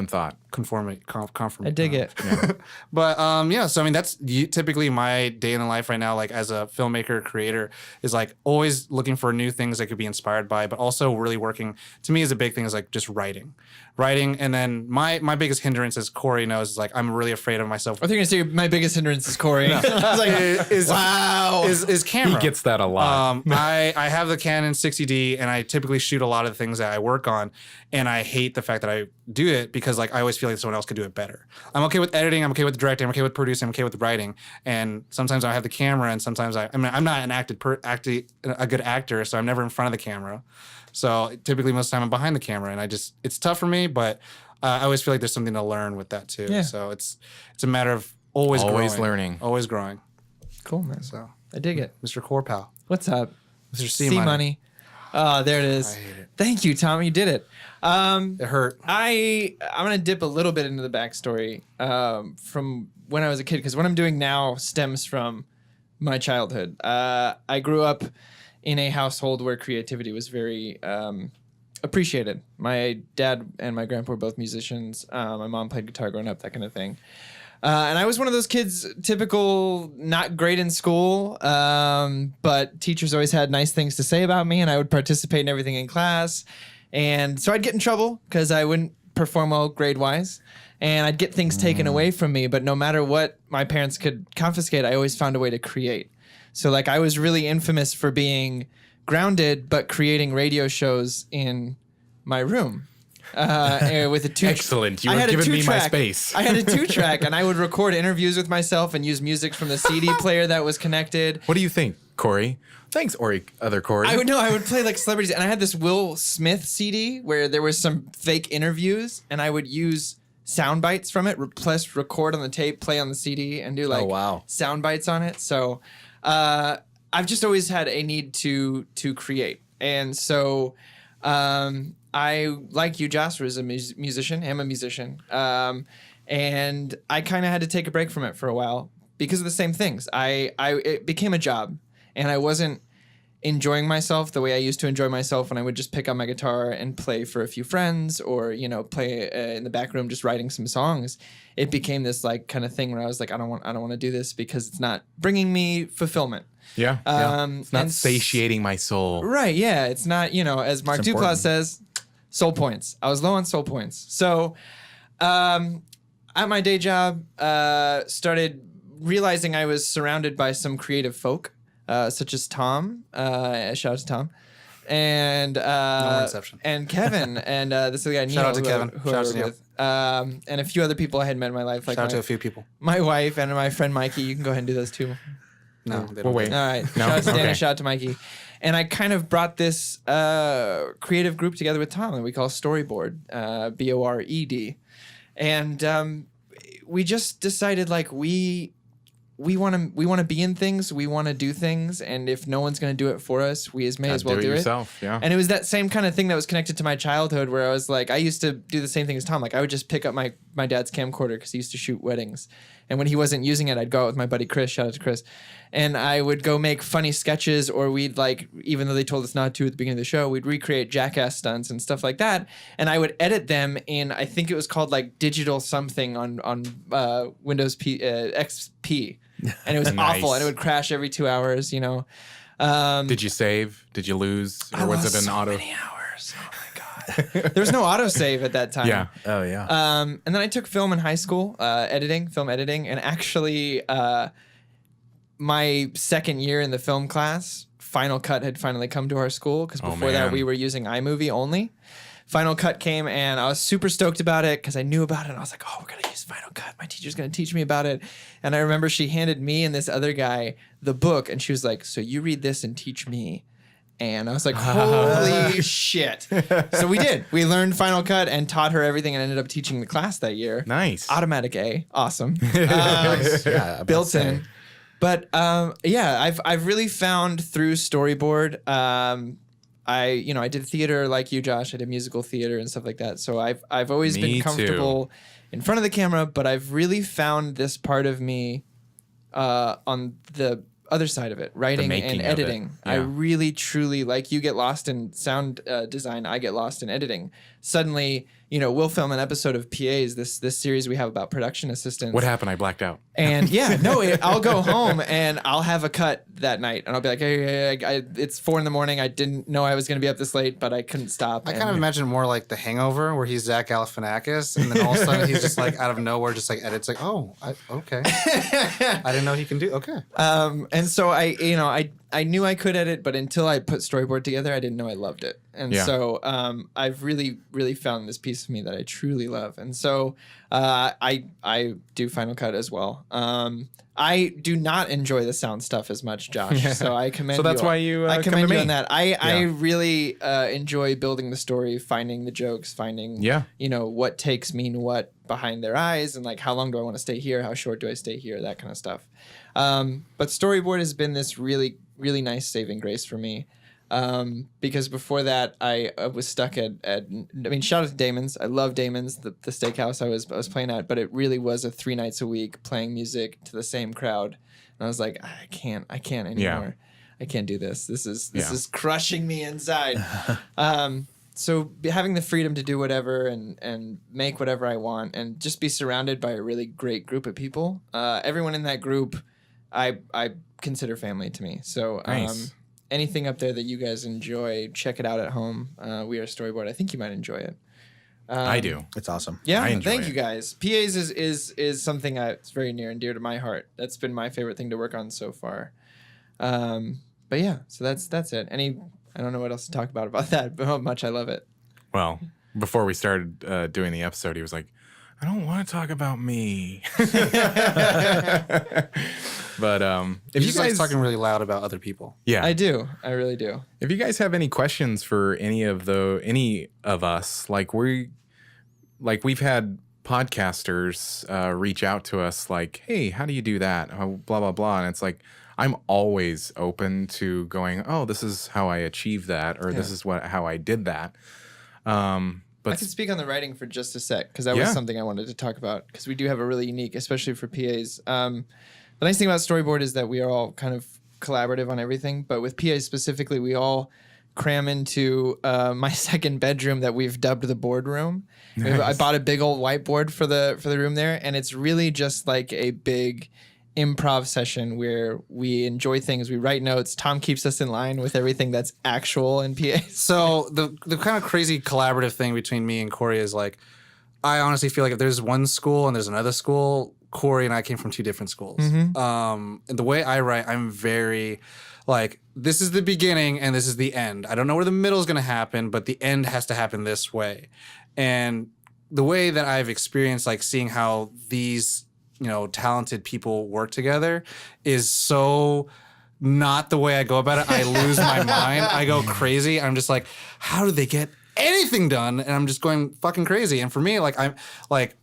thought. Conformity. I dig it. But so I mean that's typically my day in the life right now, like as a filmmaker creator, is like always looking for new things I could be inspired by, but also really working. To me, is a big thing is like just writing, and then my biggest hindrance, as Corey knows, is like I'm really afraid of myself. I think you're gonna say my biggest hindrance is Corey. I was like, wow. Is camera. He gets that a lot. I have the Canon 60D, and I typically shoot a lot of the things that I work on, and I hate the fact that I do it because like I always feel like someone else could do it better. I'm okay with editing, I'm okay with directing, I'm okay with producing, I'm okay with writing, and sometimes I have the camera, and sometimes I'm not a good actor, so I'm never in front of the camera. So typically most of the time I'm behind the camera, and it's tough for me, but I always feel like there's something to learn with that too. Yeah. So it's a matter of always growing. learning. Always growing. Cool, man. So I dig it. Mr. Corpow. What's up? Mr. C Money. Oh, there it is. I hate it. Thank you, Tom. You did it. It hurt. I'm gonna dip a little bit into the backstory from when I was a kid, because what I'm doing now stems from my childhood. I grew up in a household where creativity was very appreciated. My dad and my grandpa were both musicians. My mom played guitar growing up, that kind of thing. And I was one of those kids, typical, not great in school, but teachers always had nice things to say about me, and I would participate in everything in class. And so I'd get in trouble because I wouldn't perform well grade-wise, and I'd get things taken away from me. But no matter what my parents could confiscate, I always found a way to create. So like I was really infamous for being grounded, but creating radio shows in my room. With a two. Excellent. You I were had a giving me my two-track. space. I had a 2-track, and I would record interviews with myself and use music from the CD player that was connected. What do you think, Corey? Thanks, other Corey. I would play like celebrities, and I had this Will Smith CD where there was some fake interviews, and I would use sound bites from it, plus record on the tape, play on the CD, and do like sound bites on it. So I've just always had a need to create, and so. I, like you, Josh, was a musician. I'm a musician. And I kind of had to take a break from it for a while because of the same things. It became a job, and I wasn't enjoying myself the way I used to enjoy myself when I would just pick up my guitar and play for a few friends or, play in the back room just writing some songs. It became this like kind of thing where I was like, I don't want to do this because it's not bringing me fulfillment. Yeah. It's not satiating my soul. Right. Yeah. It's not, as Mark Duplass says, soul points. I was low on soul points. So at my day job, started realizing I was surrounded by some creative folk, such as Tom. Shout out to Tom. And and Kevin and this other guy Neil. Shout out to Kevin. Who I work with. And a few other people I had met in my life. Like Shout out to a few people. My wife and my friend Mikey. You can go ahead and do those too. No, they don't. Well, wait. All right. No? Shout out to Danny. Okay. Shout out to Mikey. And I kind of brought this creative group together with Tom that we call Storyboard, BORED. And we just decided like we want to be in things, we want to do things, and if no one's going to do it for us, we may as well do it yourself. Yeah. And it was that same kind of thing that was connected to my childhood where I was like, I used to do the same thing as Tom. Like I would just pick up my dad's camcorder because he used to shoot weddings. And when he wasn't using it, I'd go out with my buddy Chris, shout out to Chris, and I would go make funny sketches, or we'd like, even though they told us not to at the beginning of the show, we'd recreate jackass stunts and stuff like that. And I would edit them in, I think it was called like digital something on Windows XP. And it was Nice. awful, and it would crash every 2 hours, Did you save? Did you lose? Or was it an auto? Many hours. Oh my god. There was no autosave at that time. Yeah. Oh yeah. And then I took film in high school, film editing, and actually my second year in the film class, Final Cut had finally come to our school because before that man. we were using iMovie only. Final Cut came, and I was super stoked about it because I knew about it. And I was like, oh, we're going to use Final Cut. My teacher's going to teach me about it. And I remember she handed me and this other guy the book, and she was like, so you read this and teach me. And I was like, holy shit. So we did. We learned Final Cut and taught her everything and ended up teaching the class that year. Nice. Automatic A. Awesome. Yeah, I Built must say. in. But yeah, I've really found through Storyboard, I did theater like you, Josh. I did musical theater and stuff like that. So I've always Me been too. comfortable in front of the camera, but I've really found this part of me on the other side of it, writing making and of it. editing. Yeah. I really, truly, like you get lost in sound design, I get lost in editing. Suddenly, we'll film an episode of PAs, this series we have about production assistants. What happened? I blacked out. And yeah, no, I'll go home and I'll have a cut that night, and I'll be like, hey, it's 4 a.m. I didn't know I was going to be up this late, but I couldn't stop. I kind of imagine more like The Hangover, where he's Zach Galifianakis, and then all of a sudden he's just like out of nowhere, just like edits, like, oh, okay, I didn't know he can do. Okay, and so I knew I could edit, but until I put Storyboard together, I didn't know I loved it. And Yeah. so I've really, really found this piece of me that I truly love. And so I do Final Cut as well. I do not enjoy the sound stuff as much, Josh. So I commend you. So that's why you I come commend to you me. on that. I really enjoy building the story, finding the jokes, finding what takes mean what behind their eyes, and like how long do I want to stay here? How short do I stay here? That kind of stuff. But Storyboard has been this really, really nice saving grace for me. Because before that, I was stuck at shout out to Damon's. I love Damon's, the steakhouse I was playing at, but it really was a 3 nights a week playing music to the same crowd. And I was like, I can't anymore. Yeah. I can't do this. This is crushing me inside. so having the freedom to do whatever and make whatever I want and just be surrounded by a really great group of people. Everyone in that group, I consider family to me. So Nice. anything up there that you guys enjoy, check it out at home. We Are Storyboard. I think you might enjoy it. I do. It's awesome. Yeah, I enjoy thank it. you guys. PAs is something that's very near and dear to my heart. That's been my favorite thing to work on so far. But yeah, so that's it. I don't know what else to talk about that, but how much I love it. Well, before we started doing the episode, he was like, I don't want to talk about me. But if He you just likes guys talking really loud about other people. yeah, I do. I really do. if you guys have any questions for any of us, we've had podcasters reach out to us like, hey, how do you do that? Blah blah blah, and it's like I'm always open to going, oh, this is how I achieved that, or this is how I did that. I can speak on the writing for just a sec because that was something I wanted to talk about because we do have a really unique, especially for PAs. The nice thing about Storyboard is that we are all kind of collaborative on everything, but with PAs specifically, we all cram into my second bedroom that we've dubbed the boardroom. Nice. I bought a big old whiteboard for the room there, and it's really just like a big improv session where we enjoy things. We write notes. Tom keeps us in line with everything that's actual in PA. So the kind of crazy collaborative thing between me and Corey is like, I honestly feel like if there's one school and there's another school, Corey and I came from two different schools. And the way I write, I'm very like, this is the beginning and this is the end. I don't know where the middle is going to happen, but the end has to happen this way. And the way that I've experienced like seeing how these, talented people work together is so not the way I go about it. I lose my mind. I go crazy. I'm just like, how do they get anything done? And I'm just going fucking crazy. And for me, like, I'm like,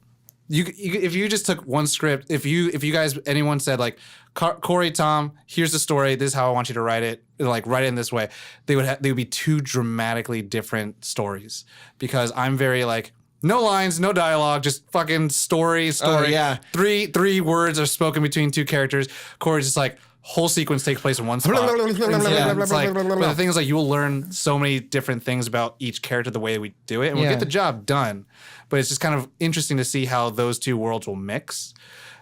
if you just took one script, if you guys, anyone said like, Corey, Tom, here's the story. This is how I want you to write it. Like, write it in this way. They would be two dramatically different stories because I'm very like, no lines, no dialogue, just fucking story. Oh, yeah. Three words are spoken between two characters. Corey's just like, whole sequence takes place in one spot. Yeah, it's like, but the thing is, like, you will learn so many different things about each character the way we do it, and we'll get the job done. But it's just kind of interesting to see how those two worlds will mix.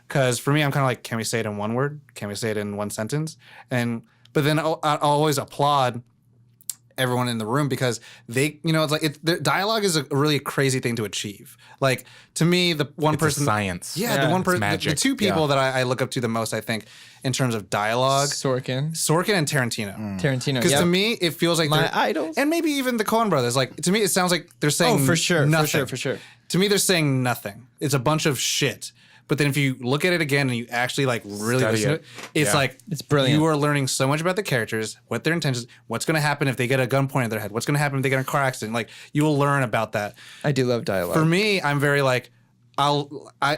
Because for me, I'm kind of like, can we say it in one word? Can we say it in one sentence? But then I'll always applaud everyone in the room because they, it's like the dialogue is a really crazy thing to achieve. Like, to me, the one it's person, a science. yeah, the one person, magic. the two people that I look up to the most, I think, in terms of dialogue, Sorkin and Tarantino. Tarantino. Because to me, it feels like My they're- idols. and maybe even the Coen brothers. Like, to me, it sounds like they're saying Oh, for sure, nothing. for sure. To me, they're saying nothing. It's a bunch of shit. But then if you look at it again and you actually like really Study listen to it. it, it's Yeah. like It's brilliant. You are learning so much about the characters, what their intentions, what's going to happen if they get a gun pointed at their head, what's going to happen if they get in a car accident. Like, you will learn about that. I do love dialogue. For me, I'm very like, I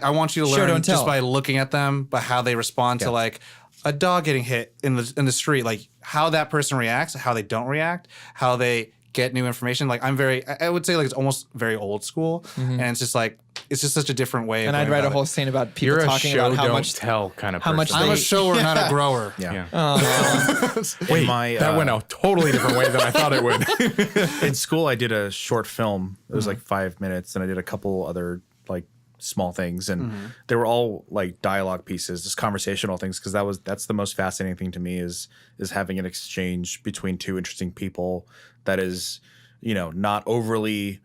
want you to Show, learn don't tell. just by looking at them, by how they respond to like a dog getting hit in the street, like how that person reacts, how they don't react, how they get new information. Like, I would say like it's almost very old school, and it's just like it's just such a different way. and of I'd going write a about whole it. scene about people You're a talking show, about how don't much tell kind of how much person. I'm a they- shower, not a grower. Yeah. Wait, my, that went a totally different way than I thought it would. In school, I did a short film. It was like 5 minutes, and I did a couple other like small things, and they were all like dialogue pieces, just conversational things. Because that's the most fascinating thing to me is having an exchange between two interesting people that is, not overly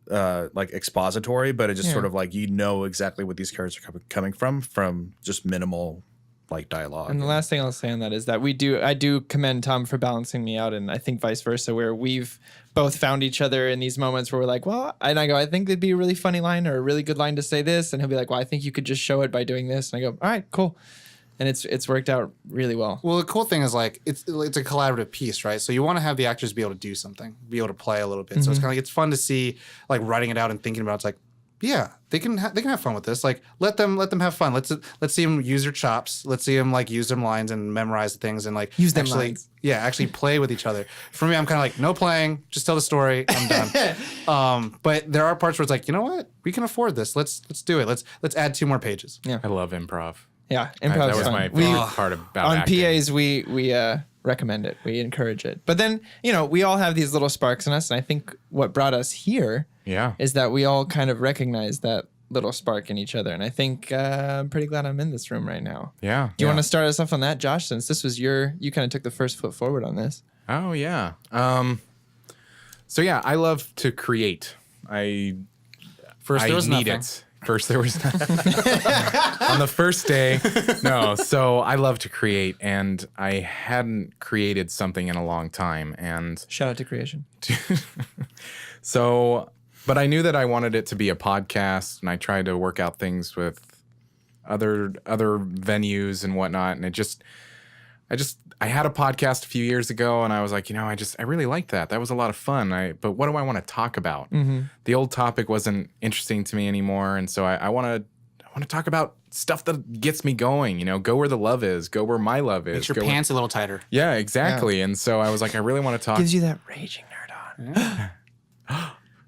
like expository, but it just sort of like exactly what these characters are coming from just minimal like dialogue. And the last thing I'll say on that is that I do commend Tom for balancing me out, and I think vice versa, where we've both found each other in these moments where we're like, well, and I go, I think it'd be a really funny line or a really good line to say this, and he'll be like, well, I think you could just show it by doing this, and I go, all right, cool, and it's worked out really well. Well, the cool thing is like it's a collaborative piece, right? So you want to have the actors be able to do something, be able to play a little bit. So it's kind of like it's fun to see like writing it out and thinking about. It's like, yeah, they can have fun with this. Like let them have fun. Let's see them use their chops. Let's see them like use them lines and memorize things and like Use them actually, lines. yeah, actually play with each other. For me, I'm kind of like no playing, just tell the story. I'm done. But there are parts where it's like, you know what, we can afford this. Let's do it. Let's add 2 more pages. Yeah. I love improv. Yeah, That improv was fun. my favorite part about on acting. PAs we recommend it. We encourage it. But then, we all have these little sparks in us. And I think what brought us here is that we all kind of recognize that little spark in each other. And I think I'm pretty glad I'm in this room right now. Yeah. Do you want to start us off on that, Josh, since this was you kind of took the first foot forward on this? Oh, yeah. So, yeah, I love to create. First, there was need nothing. it. First, there was on the first day. No, so I love to create, and I hadn't created something in a long time. And Shout out to creation. so, but I knew that I wanted it to be a podcast, and I tried to work out things with other venues and whatnot. And I had a podcast a few years ago, and I was like, I really liked that. That was a lot of fun. But what do I want to talk about? Mm-hmm. The old topic wasn't interesting to me anymore, and so I want to talk about stuff that gets me going. Go where the love is, go where my love is. Makes your go pants a little tighter. Yeah, exactly. And so I was like, I really want to talk. Gives you that raging nerd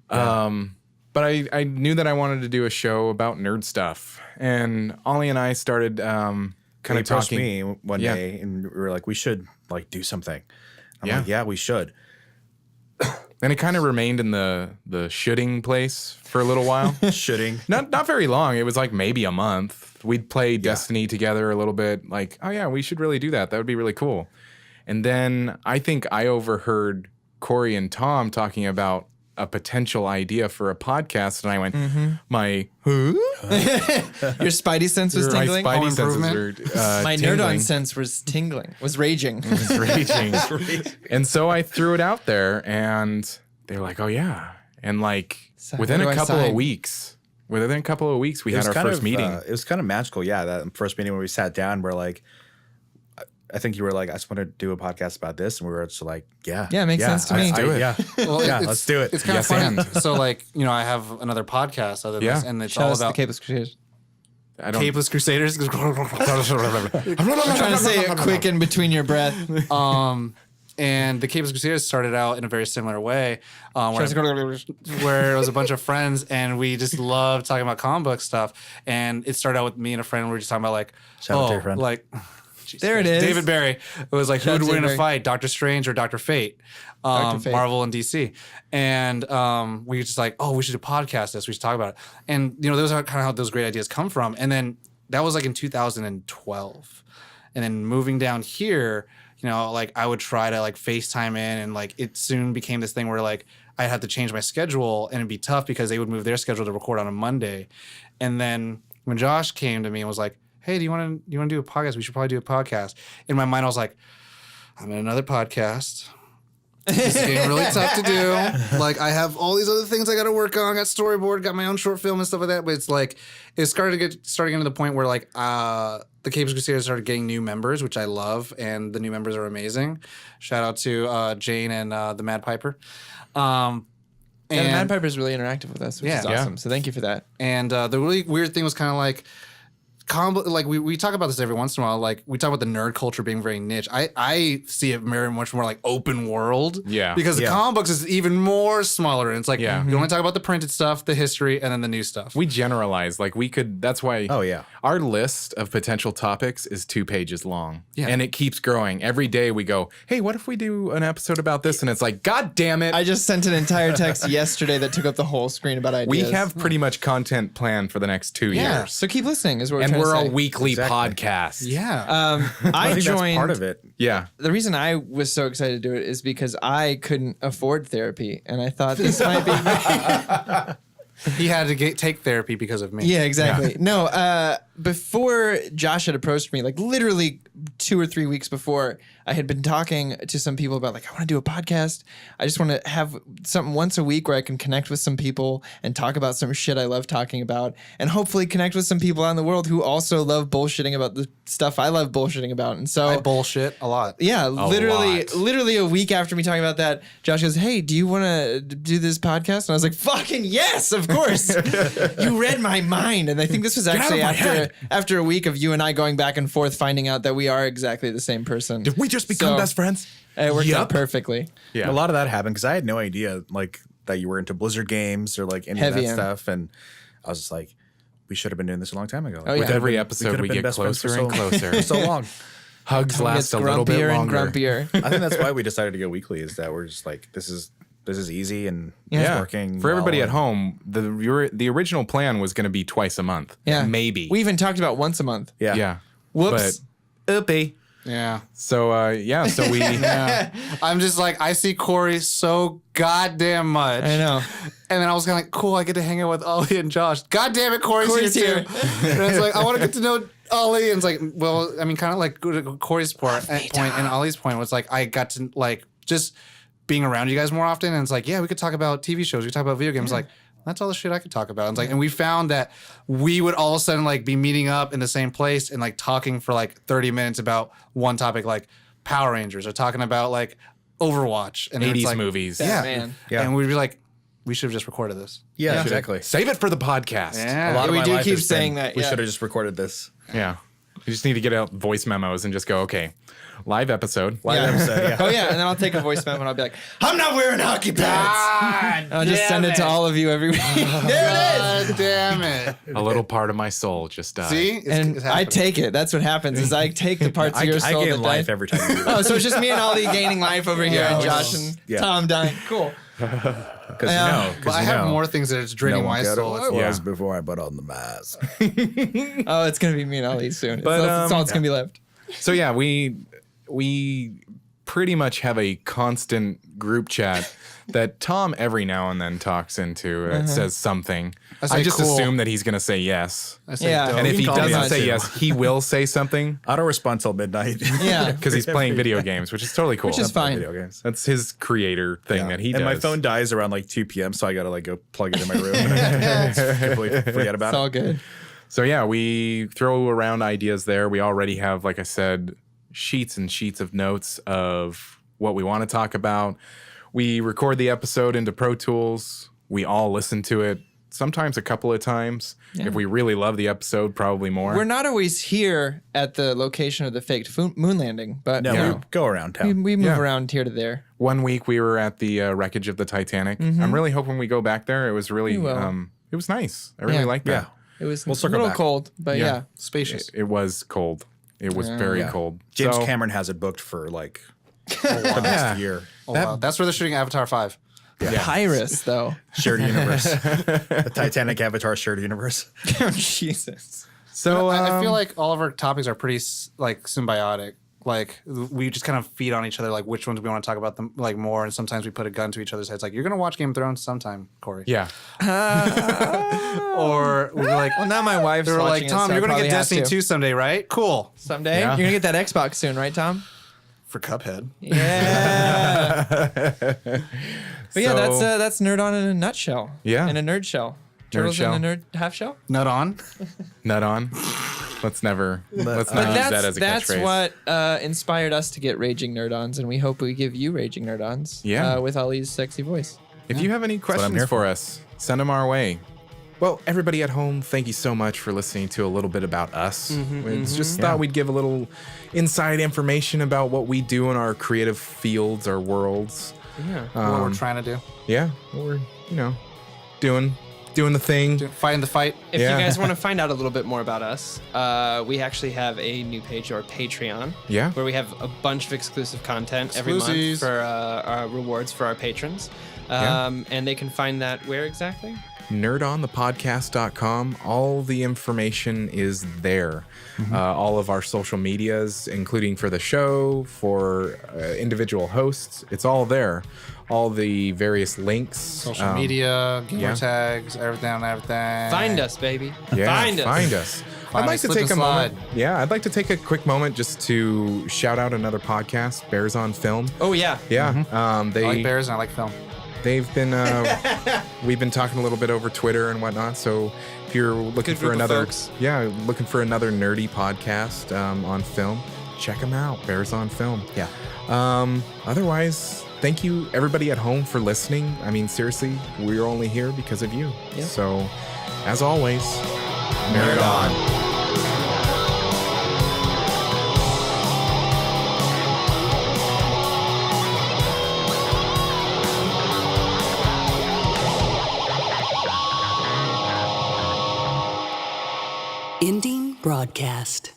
on. But I knew that I wanted to do a show about nerd stuff, and Ollie and I started kind of approached talking. me one day, and we were like, we should do something. I'm like, yeah, we should. And it kind of remained in the shooting place for a little while. Shooting. Not very long. It was like maybe a month. We'd play Destiny together a little bit. Like, oh yeah, we should really do that. That would be really cool. And then I think I overheard Corey and Tom talking about a potential idea for a podcast, and I went, Your spidey sense was tingling. My spidey senses improvement. were My tingling. nerd on sense was tingling. Was raging. It's raging. And so I threw it out there, and they were like, "Oh yeah!" And like So within where a do I couple sign? of weeks, we had our first meeting. It was kind of magical. Yeah, that first meeting where we sat down, we're like, I think you were like, I just want to do a podcast about this, and we were just like, yeah, Yeah, it makes sense to me. let's do it. Yeah. Well, Yeah, let's do it. It's kind Yes, of and. fun. So, like, I have another podcast other than Yeah. this, and it's Shout all out to the about Capeless Crusaders. I don't. Capeless Crusaders. I'm trying to say it quick in between your breath. And the Capeless Crusaders started out in a very similar way, where it was a bunch of friends, and we just loved talking about comic book stuff. And it started out with me and a friend. We were just talking about like, Shout out to your friend. like. There it is. David Barry. It was like, who Shout would out win in David a fight, Doctor Strange or Doctor Fate? Dr. Fate. Marvel and DC. And we were just like, oh, we should podcast this. We should talk about it. And, those are kind of how those great ideas come from. And then that was like in 2012. And then moving down here, like I would try to like FaceTime in, and like it soon became this thing where like I had to change my schedule, and it'd be tough because they would move their schedule to record on a Monday. And then when Josh came to me and was like, hey, do you want to do a podcast? We should probably do a podcast. In my mind, I was like, I'm in another podcast. This is getting really tough to do. Like, I have all these other things I got to work on. I got storyboard, got my own short film and stuff like that. But it's like, starting getting to the point where like the Capeless Crusaders started getting new members, which I love, and the new members are amazing. Shout out to Jane and the Mad Piper. And the Mad Piper is really interactive with us, which is Yeah. awesome. So thank you for that. And the really weird thing was kind of like, like we talk about this every once in a while. Like we talk about the nerd culture being very niche. I see it very much more like open world. Yeah. Because the comic books is even more smaller. And it's like, Yeah. you only talk about the printed stuff, the history, and then the new stuff. We generalize. Like we could. That's why. Oh, yeah. Our list of potential topics is 2 pages long. Yeah. And it keeps growing. Every day we go, hey, what if we do an episode about this? And it's like, God damn it. I just sent an entire text yesterday that took up the whole screen about ideas. We have pretty much content planned for the next 2 Yeah. years. So keep listening is what we're And trying we're to a say. weekly Exactly. podcast. Yeah. I think joined. that's part of it. Yeah. The reason I was so excited to do it is because I couldn't afford therapy, and I thought this might be. He had to take therapy because of me. Yeah, exactly. No, before Josh had approached me, like literally 2 or 3 weeks before, I had been talking to some people about like, I want to do a podcast. I just want to have something once a week where I can connect with some people and talk about some shit I love talking about, and hopefully connect with some people out in the world who also love bullshitting about the stuff I love bullshitting about. And so I bullshit a lot. yeah, lot. literally a week after me talking about that, Josh goes, hey, do you want to do this podcast? And I was like, fucking yes, of course. You read my mind. And I think this was actually after a week of you and I going back and forth, finding out that we are exactly the same person. Did we just become So, best friends? It worked out Yup. perfectly. Yeah. A lot of that happened because I had no idea like that you were into Blizzard games or like any Heavy of that in. stuff, and I was just like, we should have been doing this a long time ago. Oh, yeah. With every We episode, could've we been get best friends closer and for closer. for so long. Hugs Tom last gets a little bit grumpier and longer. grumpier. I think that's why we decided to go weekly. Is that we're just like this is easy and it's working For everybody well, at home, the original plan was going to be twice a month. Yeah. Maybe. We even talked about once a month. Yeah. yeah. Whoops. But, oopie. Yeah. So so we I'm just like, I see Corey so goddamn much. I know. And then I was kind of like, cool, I get to hang out with Ollie and Josh. God damn it, Corey's Corey's here too. And it's like, I want to get to know Ollie. And it's like, well, I mean, kind of like Corey's point and Ollie's point was like, I got to like just being around you guys more often. And it's like, yeah, we could talk about TV shows. We could talk about video games. Like, that's all the shit I could talk about. And it's like, and we found that we would all of a sudden like be meeting up in the same place and like talking for like 30 minutes about one topic, like Power Rangers, or talking about like Overwatch and then it's 80s like, movies. Yeah. Man. Yeah. And we'd be like, we should have just recorded this. Yeah, exactly. Save it for the podcast. Yeah. A lot of We my do life keep has been, saying that, we yeah. should have just recorded this. Yeah. You just need to get out voice memos and just go, okay, live episode. Live episode, yeah. Oh yeah, and then I'll take a voice memo and I'll be like, I'm not wearing hockey pads. I'll just send it to all of you every week. There it is. God damn it. A little part of my soul just died. See? It's And I happening. take it. That's what happens. Is I take the parts I of your soul gain that life died. every time you do that. Oh, so it's just me and Ollie gaining life over here, and Josh and Yeah. Tom dying. Cool. Because But I have more things that it's draining my soul. It's Yeah. like, before I put on the mask. Oh, it's gonna be me and Ollie soon. But, That's all it's gonna be left. So yeah, we pretty much have a constant group chat that Tom every now and then talks into. It says something. I say I just cool. assume that he's going to say yes. I say Yeah. dope. And if can he call me doesn't on say too. yes, he will say something I don't respond till midnight. Yeah. because he's playing video games, which is totally cool. Which is fine. Video games. That's his creator thing that he and does. my phone dies around like 2 p.m., so I gotta like go plug it in my room. And completely forget about It's all it. good. So yeah, we throw around ideas there. We already have, like I said, sheets and sheets of notes of what we want to talk about. We record the episode into Pro Tools. We all listen to it, sometimes a couple of times. If we really love the episode, probably more. We're not always here at the location of the faked moon landing, but No, you we know, go around we town. move Yeah. around here to there. One week we were at the wreckage of the Titanic. I'm really hoping we go back there. It was really, We will. it was nice. I really Yeah. liked that. It was We'll a circle little back. cold, but yeah. Spacious. It was cold. It was very Yeah. cold. James So- Cameron has it booked for like the next year. Oh, wow. That's where they're shooting Avatar 5. Pyrus, though. Shared universe. The Titanic Avatar shared universe. Oh, Jesus. So I feel like all of our topics are pretty like symbiotic. Like we just kind of feed on each other, like which ones we want to talk about them like more. And sometimes we put a gun to each other's heads. Like, you're going to watch Game of Thrones sometime, Corey. yeah. Or we're like, Well, now my wife's they were watching like, it, Tom, so I you're going to probably get have Destiny 2 someday, right? Cool. Someday. Yeah. You're going to get that Xbox soon, right, Tom? For Cuphead. Yeah. But yeah, So- that's Nerd On in a nutshell. Yeah. In a nerd shell. Turtles shell. in a nerd half shell? Nut on. Nut on. Let's not But use that as a that's catchphrase. what inspired us to get Raging Nerd-Ons, and we hope we give you Raging Nerd-Ons Yeah. with Ollie's sexy voice. If you have any I'm questions here for us, send them our way. Well, everybody at home, thank you so much for listening to a little bit about us. We just thought we'd give a little inside information about what we do in our creative fields, our worlds. Yeah. What we're trying to do. Yeah, we're, doing the thing. Fighting the fight. If Yeah. you guys want to find out a little bit more about us, we actually have a new page, our Patreon, Yeah. where we have a bunch of exclusive content every month Exclusives. for our rewards for our patrons. Yeah. And they can find that where exactly? nerdonthepodcast.com. All the information is there. All of our social medias, including for the show, for individual hosts, it's all there. All the various links. Social media, gamer yeah. tags, everything. Find us, baby. Yeah, Find us. Find us. Find I'd like us, to slip take a and moment. slide. Yeah, I'd like to take a quick moment just to shout out another podcast, Bears on Film. Oh, yeah. Yeah, I like bears and I like film. they've been. We've been talking a little bit over Twitter and whatnot. So if you're looking Good for group of another, folks. looking for another nerdy podcast on film, check them out. Bears on Film. Yeah. Otherwise, thank you everybody at home for listening. I mean, seriously, we're only here because of you. Yeah. So, as always, nerd on. Ending broadcast.